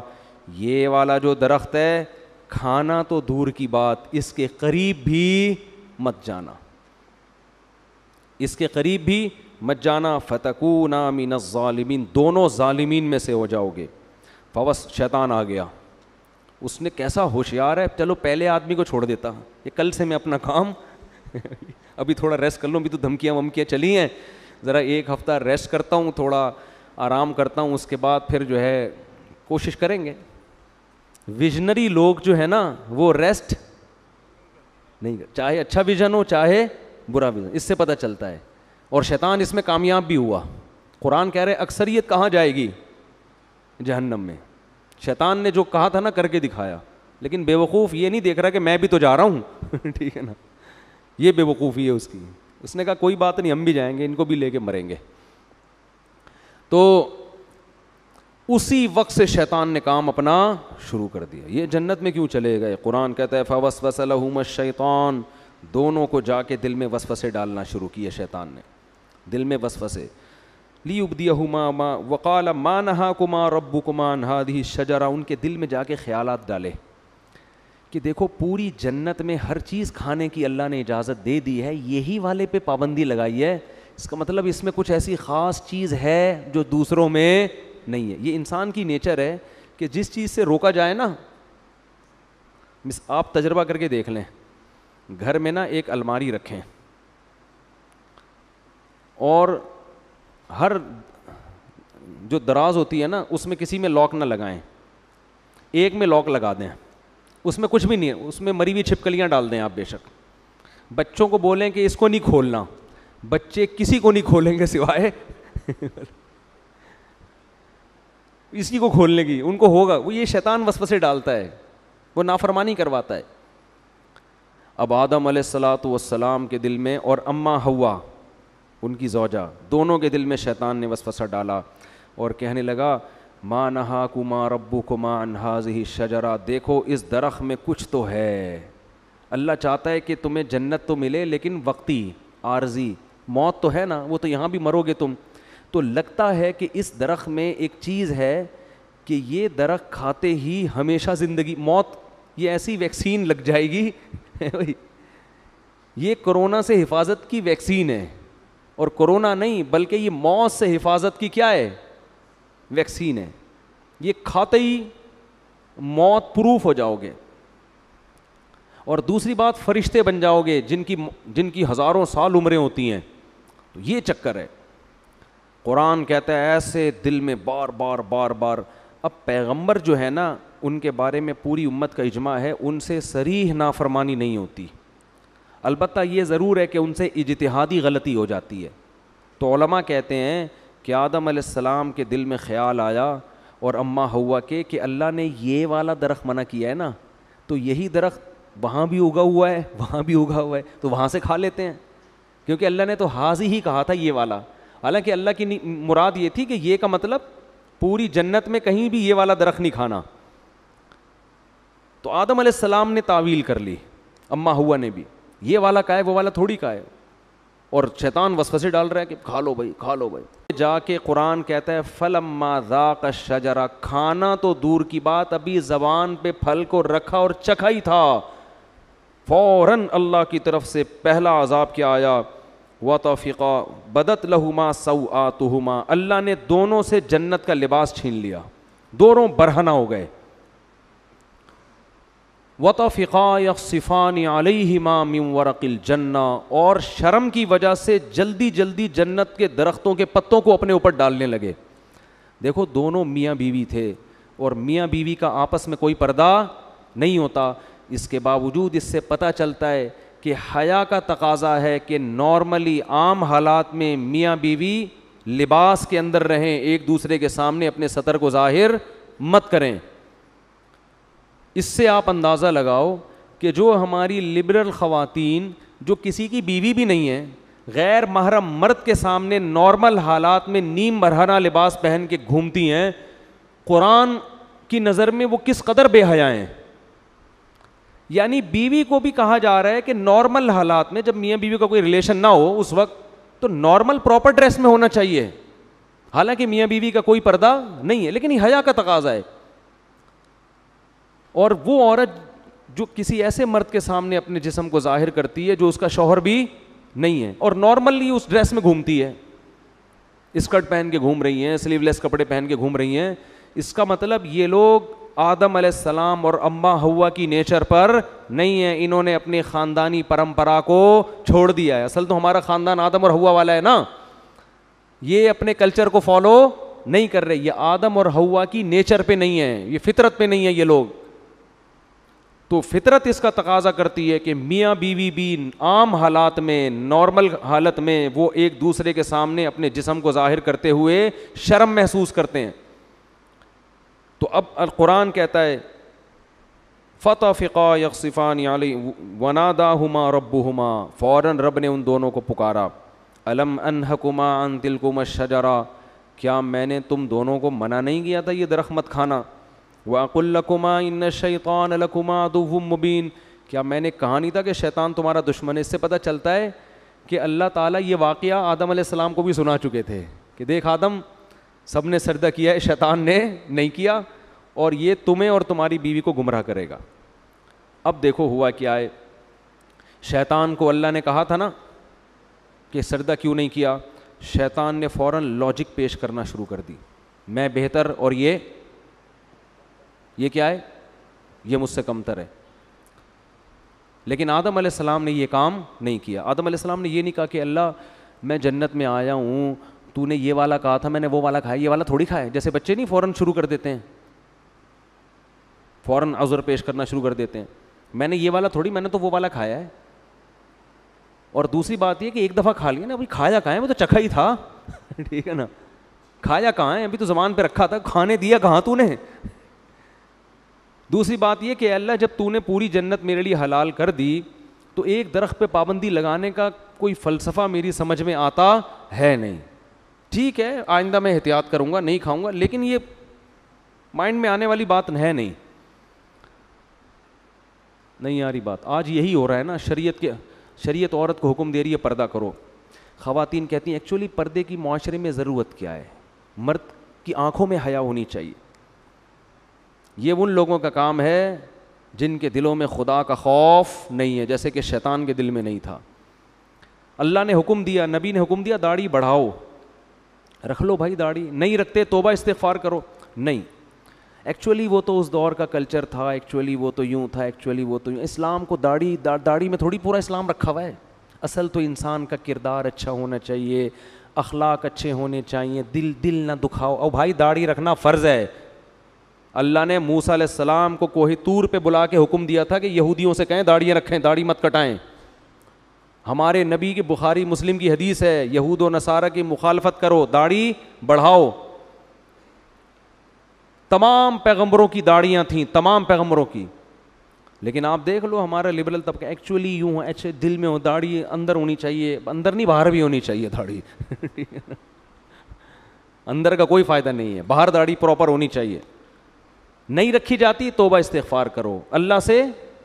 یہ والا جو درخت ہے کھانا تو دور کی بات, اس کے قریب بھی مت جانا, اس کے قریب بھی مت جانا. فَتَكُونَا مِنَ الظَّالِمِينَ, دونوں ظالمین میں سے ہو جاؤ گے. فوس شیطان آ گیا, اس نے کیسا ہوشیار ہے, چلو پہلے آدمی کو چھوڑ دیتا, یہ کل سے میں اپنا کام ابھی تھوڑا ریسٹ کر لوں, ابھی تو دھمکیاں ومکیاں چلی ہیں, ذرا ایک ہفتہ ریسٹ کرتا ہوں, تھوڑا آرام کرتا ہوں, اس کے بعد پھر جو ہے کوشش کریں گے. ویژنری لوگ جو ہے نا وہ ریسٹ نہیں, چاہے اچھا ویژن ہو چاہے برا ویژن, اس سے پتہ چلتا ہے. اور شیطان اس میں کامیاب بھی ہوا. قرآن کہہ رہے اکثریت کہاں جائے گی, جہنم میں. شیطان نے جو کہا تھا نا کر کے دکھایا, لیکن بے وقوف یہ نہیں دیکھ رہا کہ میں بھی تو جا رہا ہوں ٹھیک ہے نا, یہ بے وقوفی ہے اس کی. اس نے کہا کوئی بات نہیں, ہم بھی جائیں گے, ان کو بھی لے کے مریں گے. تو اسی وقت سے شیطان نے کام اپنا شروع کر دیا. یہ جنت میں کیوں چلے گئے, قرآن کہتا ہے فوسوس لہما الشیطان, دونوں کو جا کے دل میں وسوسے ڈالنا شروع کیے شیطان نے, دل میں وسوسے. لیبدیہما ما وقال ما نہاکما ربکما عن ہذہ الشجرہ, ان کے دل میں جا کے خیالات ڈالے کہ دیکھو پوری جنت میں ہر چیز کھانے کی اللہ نے اجازت دے دی ہے, یہی والے پہ پابندی لگائی ہے, اس کا مطلب اس میں کچھ ایسی خاص چیز ہے جو دوسروں میں نہیں ہے. یہ انسان کی نیچر ہے کہ جس چیز سے روکا جائے نا, آپ تجربہ کر کے دیکھ لیں, گھر میں نا ایک الماری رکھیں اور ہر جو دراز ہوتی ہے نا اس میں کسی میں لاک نہ لگائیں, ایک میں لاک لگا دیں, اس میں کچھ بھی نہیں ہے, اس میں مری ہوئی چھپکلیاں ڈال دیں آپ. بے شک بچوں کو بولیں کہ اس کو نہیں کھولنا, بچے کسی کو نہیں کھولیں گے سوائے اسی کو کھولنے کی, ان کو ہوگا. وہ یہ شیطان وسوسے ڈالتا ہے, وہ نافرمانی کرواتا ہے. اب آدم علیہ الصلاۃ والسلام کے دل میں اور اماں حوا ان کی زوجہ, دونوں کے دل میں شیطان نے وسوسہ ڈالا اور کہنے لگا ما نہاکما ربکما عن ہذہ الشجرہ, دیکھو اس درخت میں کچھ تو ہے, اللہ چاہتا ہے کہ تمہیں جنت تو ملے لیکن وقتی, عارضی, موت تو ہے نا, وہ تو یہاں بھی مرو گے تم. تو لگتا ہے کہ اس درخت میں ایک چیز ہے کہ یہ درخت کھاتے ہی ہمیشہ زندگی, موت, یہ ایسی ویکسین لگ جائے گی یہ کرونا سے حفاظت کی ویکسین ہے, اور کرونا نہیں بلکہ یہ موت سے حفاظت کی کیا ہے, ویکسین ہے. یہ کھاتے ہی موت پروف ہو جاؤ گے. اور دوسری بات, فرشتے بن جاؤ گے جن کی ہزاروں سال عمریں ہوتی ہیں. تو یہ چکر ہے. قرآن کہتا ہے ایسے دل میں بار بار بار بار. اب پیغمبر جو ہے نا ان کے بارے میں پوری امت کا اجماع ہے, ان سے صریح نافرمانی نہیں ہوتی. البتہ یہ ضرور ہے کہ ان سے اجتہادی غلطی ہو جاتی ہے. تو علماء کہتے ہیں کہ آدم علیہ السلام کے دل میں خیال آیا اور اماں حوا کے کہ اللہ نے یہ والا درخت منع کیا ہے نا, تو یہی درخت وہاں بھی اگا ہوا ہے وہاں بھی اگا ہوا ہے, تو وہاں سے کھا لیتے ہیں, کیونکہ اللہ نے تو حاضی ہی کہا تھا یہ والا. حالانکہ اللہ کی مراد یہ تھی کہ یہ کا مطلب پوری جنت میں کہیں بھی یہ والا درخت نہیں کھانا. تو آدم علیہ السلام نے تعویل کر لی, اماں حوا نے بھی. یہ والا کا ہے وہ والا تھوڑی کا ہے. اور شیطان وسوسے ڈال رہا ہے کہ کھا لو بھائی کھا لو بھائی. جا کے قرآن کہتا ہے فلما ذاق الشجرہ, کھانا تو دور کی بات, ابھی زبان پہ پھل کو رکھا اور چکھا ہی تھا, فوراً اللہ کی طرف سے پہلا عذاب کیا آیا, وطفقا بدت لہما سوآتہما, اللہ نے دونوں سے جنت کا لباس چھین لیا, دونوں برہنہ ہو گئے. وطفقا یخصفان علیہما من ورق الجنہ, اور شرم کی وجہ سے جلدی جلدی جنت کے درختوں کے پتوں کو اپنے اوپر ڈالنے لگے. دیکھو دونوں میاں بیوی تھے اور میاں بیوی کا آپس میں کوئی پردہ نہیں ہوتا, اس کے باوجود اس سے پتہ چلتا ہے کہ حیا کا تقاضا ہے کہ نارملی عام حالات میں میاں بیوی لباس کے اندر رہیں, ایک دوسرے کے سامنے اپنے سطر کو ظاہر مت کریں. اس سے آپ اندازہ لگاؤ کہ جو ہماری لبرل خواتین جو کسی کی بیوی بھی نہیں ہیں, غیر محرم مرد کے سامنے نارمل حالات میں نیم برہنہ لباس پہن کے گھومتی ہیں, قرآن کی نظر میں وہ کس قدر بے حیا ہیں. یعنی بیوی کو بھی کہا جا رہا ہے کہ نارمل حالات میں جب میاں بیوی کا کوئی ریلیشن نہ ہو اس وقت تو نارمل پراپر ڈریس میں ہونا چاہیے, حالانکہ میاں بیوی کا کوئی پردہ نہیں ہے, لیکن یہ حیا کا تقاضا ہے. اور وہ عورت جو کسی ایسے مرد کے سامنے اپنے جسم کو ظاہر کرتی ہے جو اس کا شوہر بھی نہیں ہے اور نارملی اس ڈریس میں گھومتی ہے, اسکرٹ پہن کے گھوم رہی ہیں, سلیو لیس کپڑے پہن کے گھوم رہی ہیں, اس کا مطلب یہ لوگ آدم علیہ السلام اور اماں حوا کی نیچر پر نہیں ہیں, انہوں نے اپنی خاندانی پرمپرا کو چھوڑ دیا ہے. اصل تو ہمارا خاندان آدم اور حوا والا ہے نا, یہ اپنے کلچر کو فالو نہیں کر رہے, یہ آدم اور حوا کی نیچر پہ نہیں ہے, یہ فطرت پہ نہیں ہے یہ لوگ. تو فطرت اس کا تقاضا کرتی ہے کہ میاں بیوی بھی عام حالات میں نارمل حالت میں وہ ایک دوسرے کے سامنے اپنے جسم کو ظاہر کرتے ہوئے شرم محسوس کرتے ہیں. تو اب القرآن کہتا ہے فطفقا یخصفان علی وناداہما ربہما, فوراً رب نے ان دونوں کو پکارا, الم انہکما عن تلکما الشجرہ, کیا میں نے تم دونوں کو منع نہیں کیا تھا یہ درخت مت کھانا, وَأَقُلْ لَكُمَا إِنَّ الشَّيْطَانَ لَكُمَا عَدُوٌّ مُّبِينٌ, کیا میں نے کہا نہیں تھا کہ شیطان تمہارا دشمن ہے. اس سے پتہ چلتا ہے کہ اللہ تعالیٰ یہ واقعہ آدم علیہ السلام کو بھی سنا چکے تھے کہ دیکھ آدم, سب نے سجدہ کیا ہے, شیطان نے نہیں کیا, اور یہ تمہیں اور تمہاری بیوی کو گمراہ کرے گا. اب دیکھو ہوا کیا ہے, شیطان کو اللہ نے کہا تھا نا کہ سجدہ کیوں نہیں کیا, شیطان نے فوراً لاجک پیش کرنا شروع کر دی, میں بہتر اور یہ کیا ہے, یہ مجھ سے کمتر ہے. لیکن آدم علیہ السلام نے یہ کام نہیں کیا. آدم علیہ السلام نے یہ نہیں کہا کہ اللہ میں جنت میں آیا ہوں, تو نے یہ والا کہا تھا, میں نے وہ والا کھایا, یہ والا تھوڑی کھایا. جیسے بچے نہیں فوراً شروع کر دیتے ہیں, فوراً عذر پیش کرنا شروع کر دیتے ہیں, میں نے یہ والا تھوڑی, میں نے تو وہ والا کھایا ہے. اور دوسری بات یہ کہ ایک دفعہ کھا لیا نا, ابھی کھایا کہاں ہے, وہ تو چکھا ہی تھا ٹھیک ہے نا, کھایا کہاں ہے, ابھی تو زبان پہ رکھا تھا, کھانے دیا کہاں تو نے. دوسری بات یہ کہ اللہ جب تو نے پوری جنت میرے لیے حلال کر دی تو ایک درخت پہ پابندی لگانے کا کوئی فلسفہ میری سمجھ میں آتا ہے نہیں. ٹھیک ہے آئندہ میں احتیاط کروں گا, نہیں کھاؤں گا, لیکن یہ مائنڈ میں آنے والی بات ہے نہیں آ رہی بات. آج یہی ہو رہا ہے نا, شریعت عورت کو حکم دے رہی ہے پردہ کرو. خواتین کہتی ہیں ایکچولی پردے کی معاشرے میں ضرورت کیا ہے, مرد کی آنکھوں میں حیا ہونی چاہیے. یہ ان لوگوں کا کام ہے جن کے دلوں میں خدا کا خوف نہیں ہے, جیسے کہ شیطان کے دل میں نہیں تھا. اللہ نے حکم دیا, نبی نے حکم دیا داڑھی بڑھاؤ, رکھ لو بھائی داڑھی, نہیں رکھتے توبہ استغفار کرو. نہیں, ایکچولی وہ تو اس دور کا کلچر تھا, ایکچولی وہ تو یوں تھا, ایکچولی وہ تو یوں. اسلام کو داڑھی میں تھوڑی پورا اسلام رکھا ہوا ہے. اصل تو انسان کا کردار اچھا ہونا چاہیے, اخلاق اچھے ہونے چاہیے, دل نہ دکھاؤ. اور بھائی داڑھی رکھنا فرض ہے. اللہ نے موسیٰ علیہ السلام کو کوہ طور پہ بلا کے حکم دیا تھا کہ یہودیوں سے کہیں داڑیاں رکھیں, داڑھی مت کٹائیں. ہمارے نبی کی بخاری مسلم کی حدیث ہے, یہود و نصارہ کی مخالفت کرو, داڑھی بڑھاؤ. تمام پیغمبروں کی داڑیاں تھیں, تمام پیغمبروں کی. لیکن آپ دیکھ لو ہمارا لبرل طبقہ ایکچولی یوں ہے, اچھے دل میں ہو, داڑھی اندر ہونی چاہیے, اندر نہیں باہر بھی ہونی چاہیے داڑھی اندر کا کوئی فائدہ نہیں ہے, باہر داڑھی پراپر ہونی چاہیے. نہیں رکھی جاتی توبہ استغفار کرو, اللہ سے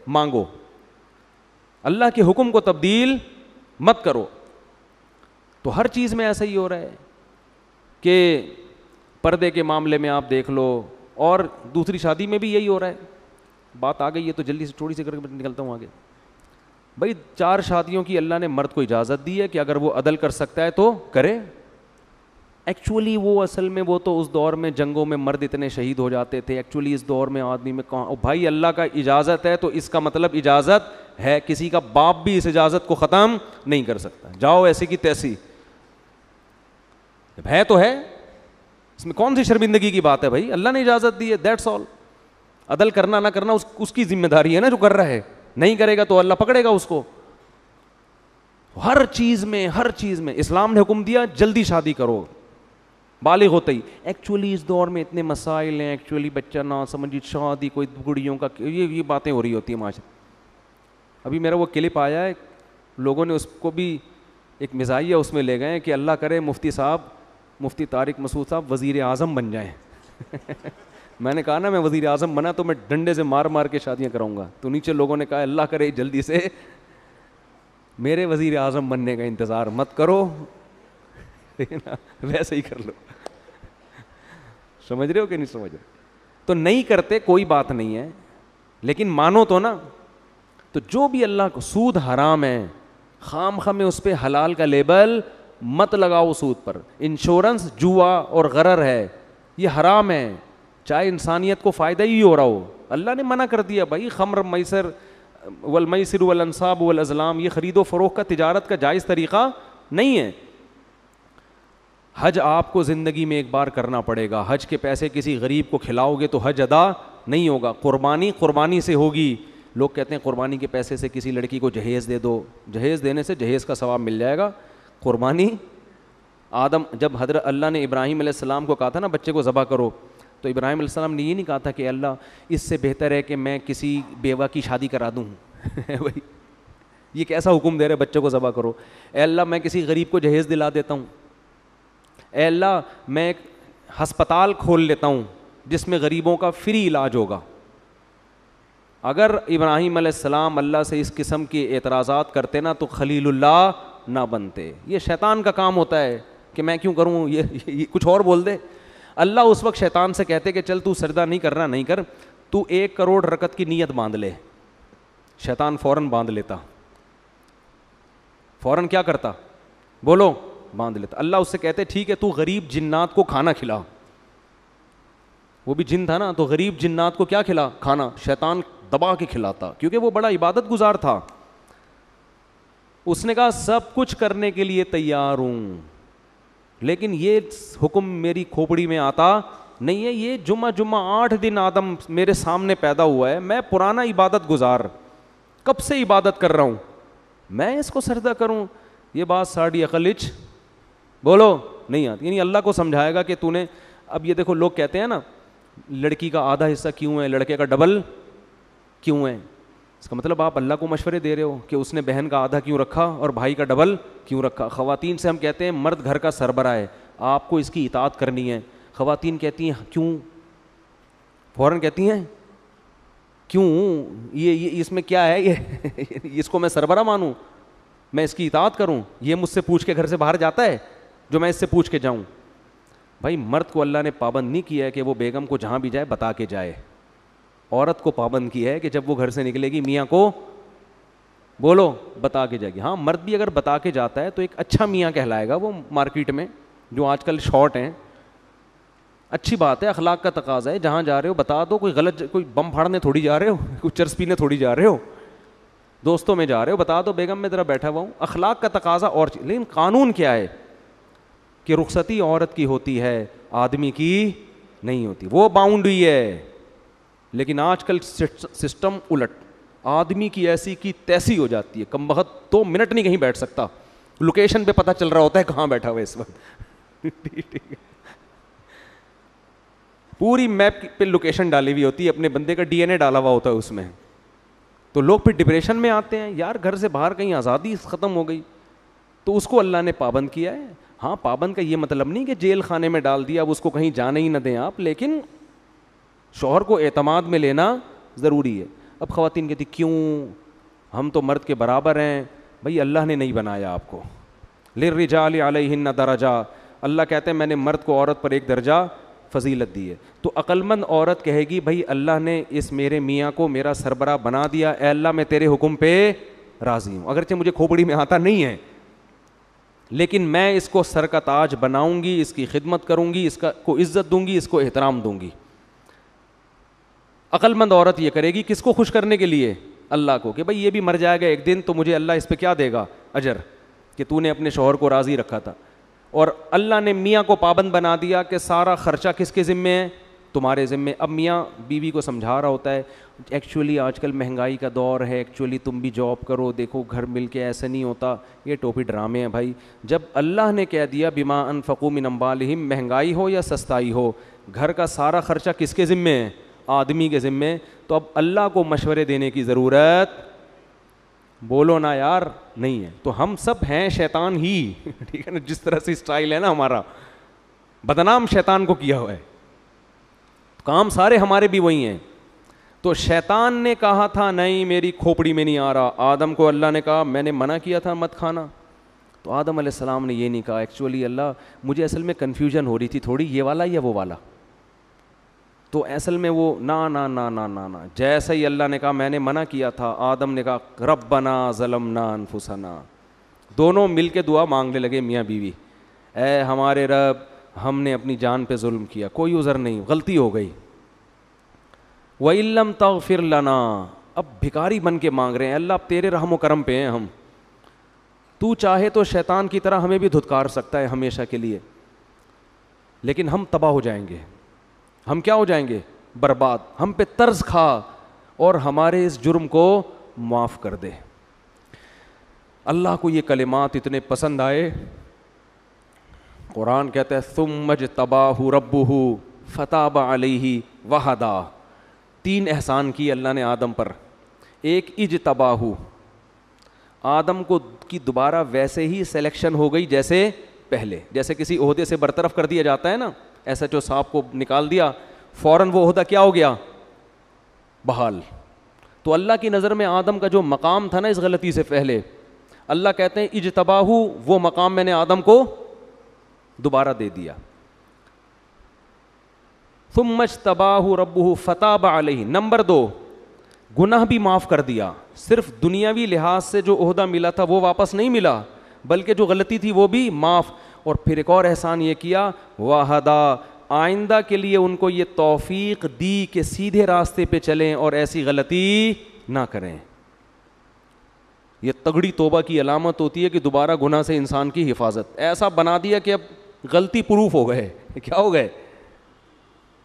مانگو. اللہ کے حکم کو تبدیل مت کرو. تو ہر چیز میں ایسا ہی ہو رہا ہے کہ پردے کے معاملے میں آپ دیکھ لو, اور دوسری شادی میں بھی یہی ہو رہا ہے. بات آ گئی ہے تو جلدی سے تھوڑی سی کر کے نکلتا ہوں آگے. بھائی 4 شادیوں کی اللہ نے مرد کو اجازت دی ہے کہ اگر وہ عدل کر سکتا ہے تو کرے. ایکچولی وہ اصل میں وہ تو اس دور میں جنگوں میں مرد اتنے شہید ہو جاتے تھے, ایکچولی اس دور میں آدمی میں کہاں. بھائی اللہ کا اجازت ہے تو اس کا مطلب اجازت ہے, کسی کا باپ بھی اس اجازت کو ختم نہیں کر سکتا. جاؤ ایسی کی تیسی, ہے تو ہے, اس میں کون سی شرمندگی کی بات ہے بھائی, اللہ نے اجازت دی ہے, دیٹس آل. عدل کرنا نہ کرنا اس کی ذمہ داری ہے نا, جو کر رہا ہے. نہیں کرے گا تو اللہ پکڑے گا اس کو. ہر چیز میں اسلام نے حکم دیا جلدی شادی کرو بالغ ہوتے ہی. ایکچولی اس دور میں اتنے مسائل ہیں, ایکچولی بچہ نہ سمجھی, شادی کوئی گڑیوں کا, یہ باتیں ہو رہی ہوتی ہیں معاشرے. ابھی میرا وہ کلپ آیا ہے, لوگوں نے اس کو بھی ایک مزاحیہ اس میں لے گئے ہیں کہ اللہ کرے مفتی طارق مسعود صاحب وزیر اعظم بن جائیں. میں نے کہا نا میں وزیر اعظم بنا تو میں ڈنڈے سے مار مار کے شادیاں کراؤں گا. تو نیچے لوگوں نے کہا اللہ کرے جلدی سے میرے وزیر اعظم بننے کا انتظار مت کرو, ویسے ہی کر لو. سمجھ رہے ہو کہ نہیں سمجھ رہے؟ تو نہیں کرتے کوئی بات نہیں ہے, لیکن مانو تو نا. تو جو بھی اللہ کو, سود حرام ہے, خام خواہ میں اس پہ حلال کا لیبل مت لگاؤ سود پر. انشورنس جوا اور غرر ہے, یہ حرام ہے, چاہے انسانیت کو فائدہ ہی ہو رہا ہو. اللہ نے منع کر دیا بھائی, خمر میسر والمیسر والانصاب والازلام, یہ خرید و فروخت کا تجارت کا جائز طریقہ نہیں ہے. حج آپ کو زندگی میں ایک بار کرنا پڑے گا. حج کے پیسے کسی غریب کو کھلاؤ گے تو حج ادا نہیں ہوگا. قربانی سے ہوگی. لوگ کہتے ہیں قربانی کے پیسے سے کسی لڑکی کو جہیز دے دو, جہیز دینے سے جہیز کا ثواب مل جائے گا. قربانی جب حضرت اللہ نے ابراہیم علیہ السلام کو کہا تھا نا بچے کو ذبح کرو, تو ابراہیم علیہ السلام نے یہ نہیں کہا تھا کہ اللہ اس سے بہتر ہے کہ میں کسی بیوہ کی شادی کرا دوں. بھائی یہ کیسا حکم دے رہے بچے کو ذبح کرو. اے اللہ میں کسی غریب کو جہیز دلا دیتا ہوں. اے اللہ میں ایک ہسپتال کھول لیتا ہوں جس میں غریبوں کا فری علاج ہوگا. اگر ابراہیم علیہ السلام اللہ سے اس قسم کے اعتراضات کرتے نا تو خلیل اللہ نہ بنتے. یہ شیطان کا کام ہوتا ہے کہ میں کیوں کروں, یہ کچھ اور بول دے. اللہ اس وقت شیطان سے کہتے کہ چل تو سجدہ نہیں کرنا نہیں کر, تو 1 کروڑ رکعت کی نیت باندھ لے. شیطان فوراً باندھ لیتا, فوراً کیا کرتا, بولو, باندھ لیتا. اللہ اس سے کہتے ٹھیک ہے تو غریب جنات کو کھانا کھلا. وہ بھی جن تھا نا, تو غریب جنات کو کیا کھلا, کھانا. شیطان دبا کے کھلاتا کیونکہ وہ بڑا عبادت گزار تھا. اس نے کہا سب کچھ کرنے کے لیے تیار ہوں, لیکن یہ حکم میری کھوپڑی میں آتا نہیں ہے. یہ جمعہ 8 دن آدم میرے سامنے پیدا ہوا ہے, میں پرانا عبادت گزار, کب سے عبادت کر رہا ہوں, میں اس کو سجدہ کروں. یہ بات ساڑی عقلچ بولو نہیں آتی. یعنی اللہ کو سمجھائے گا کہ تو نے, اب یہ دیکھو لوگ کہتے ہیں نا لڑکی کا آدھا حصہ کیوں ہے, لڑکے کا ڈبل کیوں ہے. اس کا مطلب آپ اللہ کو مشورے دے رہے ہو کہ اس نے بہن کا آدھا کیوں رکھا اور بھائی کا ڈبل کیوں رکھا. خواتین سے ہم کہتے ہیں مرد گھر کا سربراہ ہے, آپ کو اس کی اطاعت کرنی ہے. خواتین کہتی ہیں کیوں, فوراً کہتی ہیں کیوں, یہ اس میں کیا ہے, یہ اس کو میں سربراہ مانوں, میں اس کی اطاعت کروں, یہ مجھ سے پوچھ کے گھر سے باہر جاتا ہے جو میں اس سے پوچھ کے جاؤں. بھائی مرد کو اللہ نے پابند نہیں کیا ہے کہ وہ بیگم کو جہاں بھی جائے بتا کے جائے. عورت کو پابند کیا ہے کہ جب وہ گھر سے نکلے گی میاں کو بولو بتا کے جائے گی. ہاں مرد بھی اگر بتا کے جاتا ہے تو ایک اچھا میاں کہلائے گا وہ مارکیٹ میں, جو آج کل شارٹ ہیں. اچھی بات ہے, اخلاق کا تقاضا ہے, جہاں جا رہے ہو بتا دو. کوئی غلط, کوئی بم پھاڑنے تھوڑی جا رہے ہو, کوئی چرس پینے تھوڑی جا رہے ہو, دوستوں میں جا رہے ہو, بتا دو بیگم میں ذرا بیٹھا ہوا ہوں. اخلاق کا تقاضا اور چیز. لیکن قانون کیا ہے کہ رخصتی عورت کی ہوتی ہے, آدمی کی نہیں ہوتی, وہ باؤنڈ ہوئی ہے. لیکن آج کل سسٹم الٹ, آدمی کی ایسی کی تیسی ہو جاتی ہے, کم بخت 2 منٹ نہیں کہیں بیٹھ سکتا, لوکیشن پہ پتہ چل رہا ہوتا ہے کہاں بیٹھا ہوا اس وقت. پوری میپ پہ لوکیشن ڈالی ہوئی ہوتی ہے, اپنے بندے کا ڈی این اے ڈالا ہوا ہوتا ہے اس میں. تو لوگ پھر ڈپریشن میں آتے ہیں, یار گھر سے باہر کہیں آزادی ختم ہو گئی. تو اس کو اللہ نے پابند کیا ہے. ہاں پابند کا یہ مطلب نہیں کہ جیل خانے میں ڈال دیا, اب اس کو کہیں جانے ہی نہ دیں آپ, لیکن شوہر کو اعتماد میں لینا ضروری ہے. اب خواتین کہتی کیوں, ہم تو مرد کے برابر ہیں. بھائی اللہ نے نہیں بنایا آپ کو. للرجال علیہن درجہ, اللہ کہتے ہیں میں نے مرد کو عورت پر ایک درجہ فضیلت دی ہے. تو عقل مند عورت کہے گی بھائی اللہ نے اس میرے میاں کو میرا سربراہ بنا دیا, اے اللہ میں تیرے حکم پہ راضی ہوں, اگرچہ مجھے کھوپڑی میں آتا نہیں ہے, لیکن میں اس کو سر کا تاج بناؤں گی, اس کی خدمت کروں گی, اس کو عزت دوں گی, اس کو احترام دوں گی. عقل مند عورت یہ کرے گی کس کو خوش کرنے کے لیے؟ اللہ کو, کہ بھائی یہ بھی مر جائے گا ایک دن تو مجھے اللہ اس پہ کیا دے گا؟ اجر, کہ تو نے اپنے شوہر کو راضی رکھا تھا. اور اللہ نے میاں کو پابند بنا دیا کہ سارا خرچہ کس کے ذمے ہے؟ تمہارے ذمے. اب میاں بیوی کو سمجھا رہا ہوتا ہے ایکچولی آج کل مہنگائی کا دور ہے, ایکچولی تم بھی جاب کرو, دیکھو گھر مل کے ایسا نہیں ہوتا, یہ ٹوپی ڈرامے ہیں بھائی. جب اللہ نے کہہ دیا بما انفقوا من اموالہم, مہنگائی ہو یا سستائی ہو, گھر کا سارا خرچہ کس کے ذمے ہے؟ آدمی کے ذمے. تو اب اللہ کو مشورے دینے کی ضرورت, بولو نا یار, نہیں ہے. تو ہم سب ہیں شیطان ہی, ٹھیک ہے نا, جس طرح سے اسٹائل ہے نا ہمارا, بدنام شیطان کو کیا ہوا ہے, کام سارے ہمارے بھی وہی ہیں. تو شیطان نے کہا تھا نہیں میری کھوپڑی میں نہیں آ رہا, آدم کو اللہ نے کہا میں نے منع کیا تھا مت کھانا, تو آدم علیہ السلام نے یہ نہیں کہا ایکچولی اللہ مجھے اصل میں کنفیوژن ہو رہی تھی تھوڑی, یہ والا یا وہ والا, تو اصل میں وہ نا نا نا نا نا نا, جیسا ہی اللہ نے کہا میں نے منع کیا تھا, آدم نے کہا ربنا ظلمنا انفسنا, دونوں مل کے دعا مانگنے لگے میاں بیوی, اے ہمارے رب ہم نے اپنی جان پہ ظلم کیا, کوئی عذر نہیں, غلطی ہو گئی. وَإِن لَّمْ تَغْفِرْ لَنَا, اب بھکاری بن کے مانگ رہے ہیں اللہ اب تیرے رحم و کرم پہ ہیں ہم, تو چاہے تو شیطان کی طرح ہمیں بھی دھتکار سکتا ہے ہمیشہ کے لیے, لیکن ہم تباہ ہو جائیں گے, ہم کیا ہو جائیں گے؟ برباد. ہم پہ طرز کھا اور ہمارے اس جرم کو معاف کر دے. اللہ کو یہ کلمات اتنے پسند آئے, قرآن کہتا ہے ثم اجتباہ ربہ فتاب علیہ وہدا, 3 احسان کی اللہ نے آدم پر. ایک اجتباہ, آدم کو کی دوبارہ ویسے ہی سلیکشن ہو گئی جیسے پہلے, جیسے کسی عہدے سے برطرف کر دیا جاتا ہے نا, ایسا جو صاحب کو نکال دیا فوراً وہ عہدہ کیا ہو گیا؟ بحال. تو اللہ کی نظر میں آدم کا جو مقام تھا نا اس غلطی سے پہلے, اللہ کہتے ہیں اجتباہ, وہ مقام میں نے آدم کو دوبارہ دے دیا. ثم اجتباہ ربہ فتاب علیہ. نمبر 2, گناہ بھی معاف کر دیا. صرف دنیاوی لحاظ سے جو عہدہ ملا تھا وہ واپس نہیں ملا, بلکہ جو غلطی تھی وہ بھی معاف. اور پھر ایک اور احسان یہ کیا, وہدا, آئندہ کے لیے ان کو یہ توفیق دی کہ سیدھے راستے پہ چلیں اور ایسی غلطی نہ کریں. یہ تگڑی توبہ کی علامت ہوتی ہے کہ دوبارہ گناہ سے انسان کی حفاظت. ایسا بنا دیا کہ اب غلطی پروف ہو گئے, کیا ہو گئے,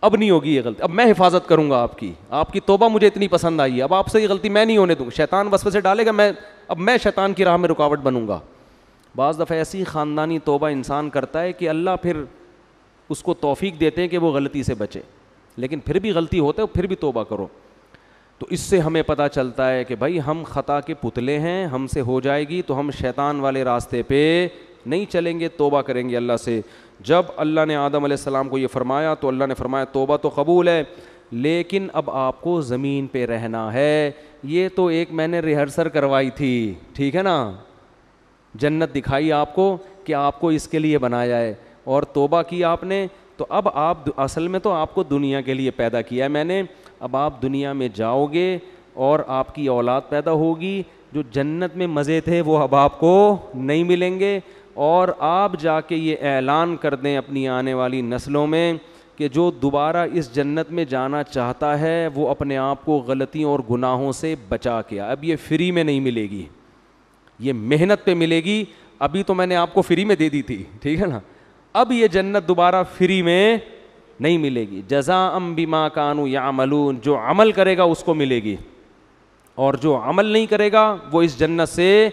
اب نہیں ہوگی یہ غلطی, اب میں حفاظت کروں گا آپ کی توبہ مجھے اتنی پسند آئی ہے, اب آپ سے یہ غلطی میں نہیں ہونے دوں. شیطان وسوسے ڈالے گا, اب میں شیطان کی راہ میں رکاوٹ بنوں گا. بعض دفعہ ایسی خاندانی توبہ انسان کرتا ہے کہ اللہ پھر اس کو توفیق دیتے ہیں کہ وہ غلطی سے بچے, لیکن پھر بھی غلطی ہوتا ہے پھر بھی توبہ کرو. تو اس سے ہمیں پتہ چلتا ہے کہ بھائی ہم خطا کے پتلے ہیں, ہم سے ہو جائے گی تو ہم شیطان والے راستے پہ نہیں چلیں گے, توبہ کریں گے اللہ سے. جب اللہ نے آدم علیہ السلام کو یہ فرمایا تو اللہ نے فرمایا توبہ تو قبول ہے, لیکن اب آپ کو زمین پہ رہنا ہے. یہ تو ایک میں نے ریہرسل کروائی تھی, ٹھیک ہے نا, جنت دکھائی آپ کو کہ آپ کو اس کے لیے بنایا ہے, اور توبہ کی آپ نے, تو اب آپ اصل میں تو آپ کو دنیا کے لیے پیدا کیا ہے میں نے. اب آپ دنیا میں جاؤ گے اور آپ کی اولاد پیدا ہوگی, جو جنت میں مزے تھے وہ اب آپ کو نہیں ملیں گے, اور آپ جا کے یہ اعلان کر دیں اپنی آنے والی نسلوں میں کہ جو دوبارہ اس جنت میں جانا چاہتا ہے وہ اپنے آپ کو غلطیوں اور گناہوں سے بچا کے. اب یہ فری میں نہیں ملے گی, یہ محنت پہ ملے گی. ابھی تو میں نے آپ کو فری میں دے دی تھی, ٹھیک ہے نا, اب یہ جنت دوبارہ فری میں نہیں ملے گی. جزاء بما کانوا یعملون, جو عمل کرے گا اس کو ملے گی, اور جو عمل نہیں کرے گا وہ اس جنت سے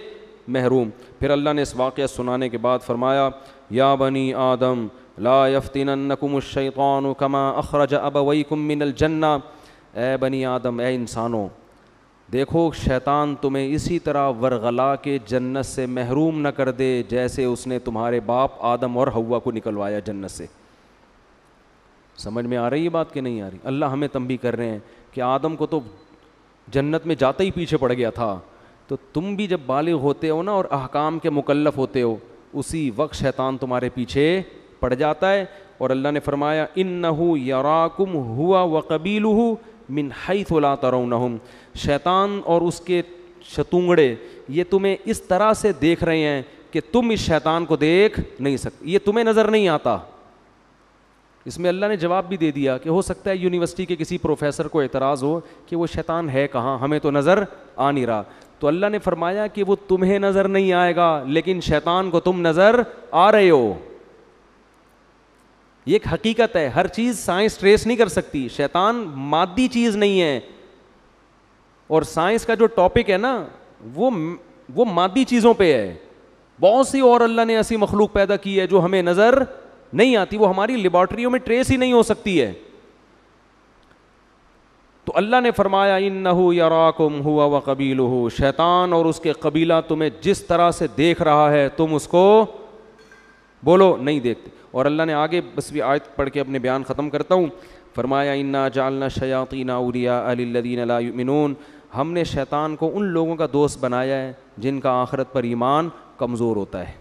محروم. پھر اللہ نے اس واقعہ سنانے کے بعد فرمایا یا بنی آدم لا یفتننکم الشیطان کما اخرج ابویکم من الجنہ. اے بنی آدم, اے انسانوں, دیکھو شیطان تمہیں اسی طرح ورغلا کے جنت سے محروم نہ کر دے جیسے اس نے تمہارے باپ آدم اور حوا کو نکلوایا جنت سے. سمجھ میں آ رہی ہے بات کہ نہیں آ رہی؟ اللہ ہمیں تنبیہ کر رہے ہیں کہ آدم کو تو جنت میں جاتا ہی پیچھے پڑ گیا تھا, تو تم بھی جب بالغ ہوتے ہو نا اور احکام کے مکلف ہوتے ہو, اسی وقت شیطان تمہارے پیچھے پڑ جاتا ہے. اور اللہ نے فرمایا انہو یراکم ہوا وقبیلہ من حیث لا ترونہم, شیطان اور اس کے شتونگڑے یہ تمہیں اس طرح سے دیکھ رہے ہیں کہ تم اس شیطان کو دیکھ نہیں سکتے, یہ تمہیں نظر نہیں آتا. اس میں اللہ نے جواب بھی دے دیا کہ ہو سکتا ہے یونیورسٹی کے کسی پروفیسر کو اعتراض ہو کہ وہ شیطان ہے کہاں, ہمیں تو نظر آ نہیں رہا. تو اللہ نے فرمایا کہ وہ تمہیں نظر نہیں آئے گا لیکن شیطان کو تم نظر آ رہے ہو. یہ ایک حقیقت ہے, ہر چیز سائنس ٹریس نہیں کر سکتی. شیطان مادی چیز نہیں ہے, اور سائنس کا جو ٹاپک ہے نا وہ مادی چیزوں پہ ہے. بہت سی اور اللہ نے ایسی مخلوق پیدا کی ہے جو ہمیں نظر نہیں آتی, وہ ہماری لیبارٹریوں میں ٹریس ہی نہیں ہو سکتی ہے. تو اللہ نے فرمایا انہو یراکم ہوا وقبیلہ, شیطان اور اس کے قبیلہ تمہیں جس طرح سے دیکھ رہا ہے تم اس کو بولو نہیں دیکھتے. اور اللہ نے آگے بس بھی آیت پڑھ کے اپنے بیان ختم کرتا ہوں, فرمایا انا جعلنا الشیاطین اولیاء للذین لا یؤمنون, ہم نے شیطان کو ان لوگوں کا دوست بنایا ہے جن کا آخرت پر ایمان کمزور ہوتا ہے.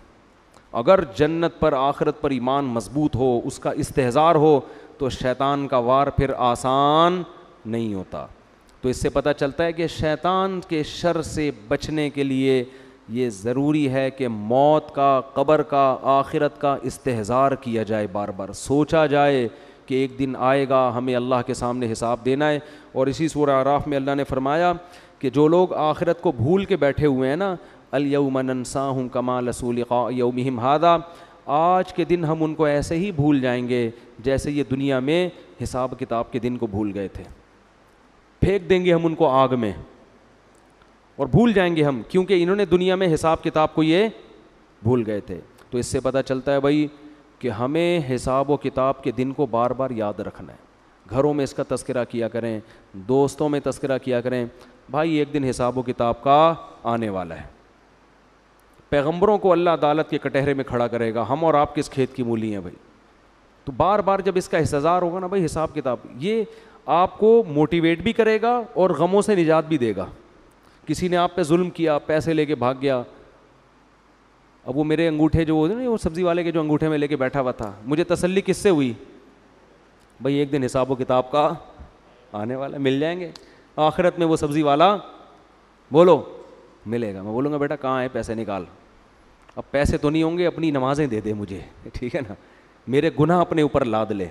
اگر جنت پر آخرت پر ایمان مضبوط ہو, اس کا استحضار ہو, تو شیطان کا وار پھر آسان نہیں ہوتا. تو اس سے پتہ چلتا ہے کہ شیطان کے شر سے بچنے کے لیے یہ ضروری ہے کہ موت کا, قبر کا, آخرت کا استحضار کیا جائے, بار بار سوچا جائے کہ ایک دن آئے گا, ہمیں اللہ کے سامنے حساب دینا ہے. اور اسی سورہ اعراف میں اللہ نے فرمایا کہ جو لوگ آخرت کو بھول کے بیٹھے ہوئے ہیں نا, الیوم ننساہم کما نسوا لقاء یومہم ھذا, آج کے دن ہم ان کو ایسے ہی بھول جائیں گے جیسے یہ دنیا میں حساب کتاب کے دن کو بھول گئے تھے. پھینک دیں گے ہم ان کو آگ میں اور بھول جائیں گے ہم, کیونکہ انہوں نے دنیا میں حساب کتاب کو یہ بھول گئے تھے. تو اس سے پتہ چلتا ہے بھائی کہ ہمیں حساب و کتاب کے دن کو بار بار یاد رکھنا ہے. گھروں میں اس کا تذکرہ کیا کریں, دوستوں میں تذکرہ کیا کریں, بھائی ایک دن حساب و کتاب کا آنے والا ہے. پیغمبروں کو اللہ عدالت کے کٹہرے میں کھڑا کرے گا, ہم اور آپ کس کھیت کی مولی ہیں بھائی. تو بار بار جب اس کا استحضار ہوگا نا بھائی حساب کتاب, یہ آپ کو موٹیویٹ بھی کرے گا اور غموں سے نجات بھی دے گا. کسی نے آپ پہ ظلم کیا, پیسے لے کے بھاگ گیا, اب وہ میرے انگوٹھے جو ہوتے ہیں وہ سبزی والے کے جو انگوٹھے میں لے کے بیٹھا ہوا تھا, مجھے تسلی کس سے ہوئی بھائی ایک دن حساب و کتاب کا آنے والا, مل جائیں گے آخرت میں وہ سبزی والا, بولو ملے گا. میں بولوں گا بیٹا کہاں ہے پیسے نکال, اب پیسے تو نہیں ہوں گے, اپنی نمازیں دے دے مجھے, ٹھیک ہے نا, میرے گناہ اپنے اوپر لاد لے.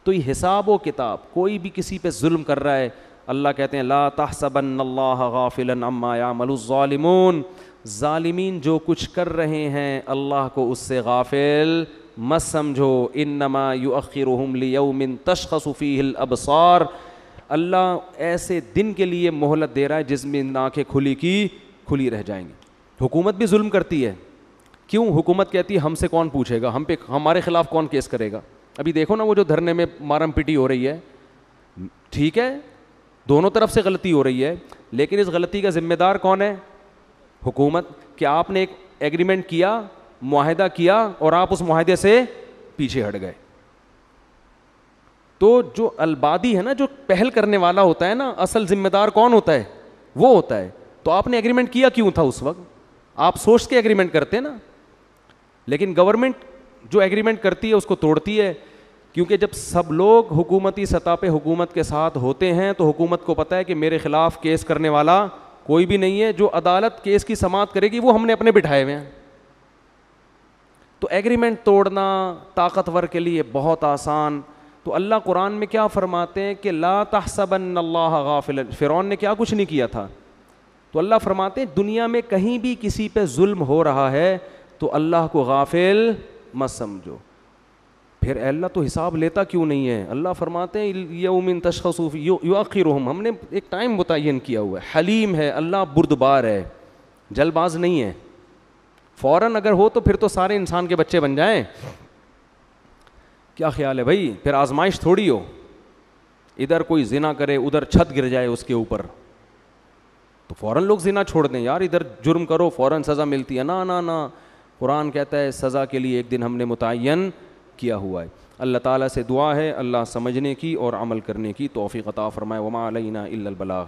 تو یہ حساب و کتاب, کوئی بھی کسی پہ ظلم کر رہا ہے, اللہ کہتے ہیں لا تحسبن اللہ غافلا عما یعمل الظالمون, ظالمین جو کچھ کر رہے ہیں اللہ کو اس سے غافل مت سمجھو. انما یؤخرہم لیوم تشخص فیہ الابصار, اللہ ایسے دن کے لیے مہلت دے رہا ہے جس میں آنکھیں کھلی کی کھلی رہ جائیں گی. حکومت بھی ظلم کرتی ہے, کیوں؟ حکومت کہتی ہے ہم سے کون پوچھے گا, ہم پہ ہمارے خلاف کون کیس کرے گا. ابھی دیکھو نا وہ جو دھرنے میں مارم پیٹی ہو رہی ہے, ٹھیک ہے دونوں طرف سے غلطی ہو رہی ہے, لیکن اس غلطی کا ذمہ دار کون ہے؟ حکومت. کہ آپ نے ایک ایگریمنٹ کیا, معاہدہ کیا, اور آپ اس معاہدے سے پیچھے ہٹ گئے. تو جو البادی ہے نا, جو پہل کرنے والا ہوتا ہے نا, اصل ذمہ دار کون ہوتا ہے؟ وہ ہوتا ہے. تو آپ نے ایگریمنٹ کیا کیوں تھا اس وقت؟ آپ سوچ کے ایگریمنٹ کرتے نا. لیکن گورنمنٹ جو ایگریمنٹ کرتی ہے اس کو توڑتی ہے, کیونکہ جب سب لوگ حکومتی سطح پہ حکومت کے ساتھ ہوتے ہیں تو حکومت کو پتہ ہے کہ میرے خلاف کیس کرنے والا کوئی بھی نہیں ہے, جو عدالت کیس کی سماعت کرے گی وہ ہم نے اپنے بٹھائے ہوئے ہیں. تو ایگریمنٹ توڑنا طاقتور کے لیے بہت آسان. تو اللہ قرآن میں کیا فرماتے ہیں کہ لا تحسبن اللہ غافلا, فرعون نے کیا کچھ نہیں کیا تھا. تو اللہ فرماتے ہیں دنیا میں کہیں بھی کسی پہ ظلم ہو رہا ہے تو اللہ کو غافل مت سمجھو. پھر اے اللہ تو حساب لیتا کیوں نہیں ہے؟ اللہ فرماتے ہیں یوم تشخص یؤخرہم, ہم نے ایک ٹائم متعین کیا ہوا ہے. حلیم ہے اللہ, بردبار ہے, جلد باز نہیں ہے. فوراً اگر ہو تو پھر تو سارے انسان کے بچے بن جائیں. کیا خیال ہے بھائی؟ پھر آزمائش تھوڑی ہو, ادھر کوئی زنا کرے ادھر چھت گر جائے اس کے اوپر تو فوراً لوگ زنا چھوڑ دیں. یار ادھر جرم کرو فوراً سزا ملتی ہے, نا نا نا. قرآن کہتا ہے سزا کے لیے ایک دن ہم نے متعین کیا ہوا ہے. اللہ تعالیٰ سے دعا ہے اللہ سمجھنے کی اور عمل کرنے کی توفیق عطا فرمائے. وما علینا الا البلاغ.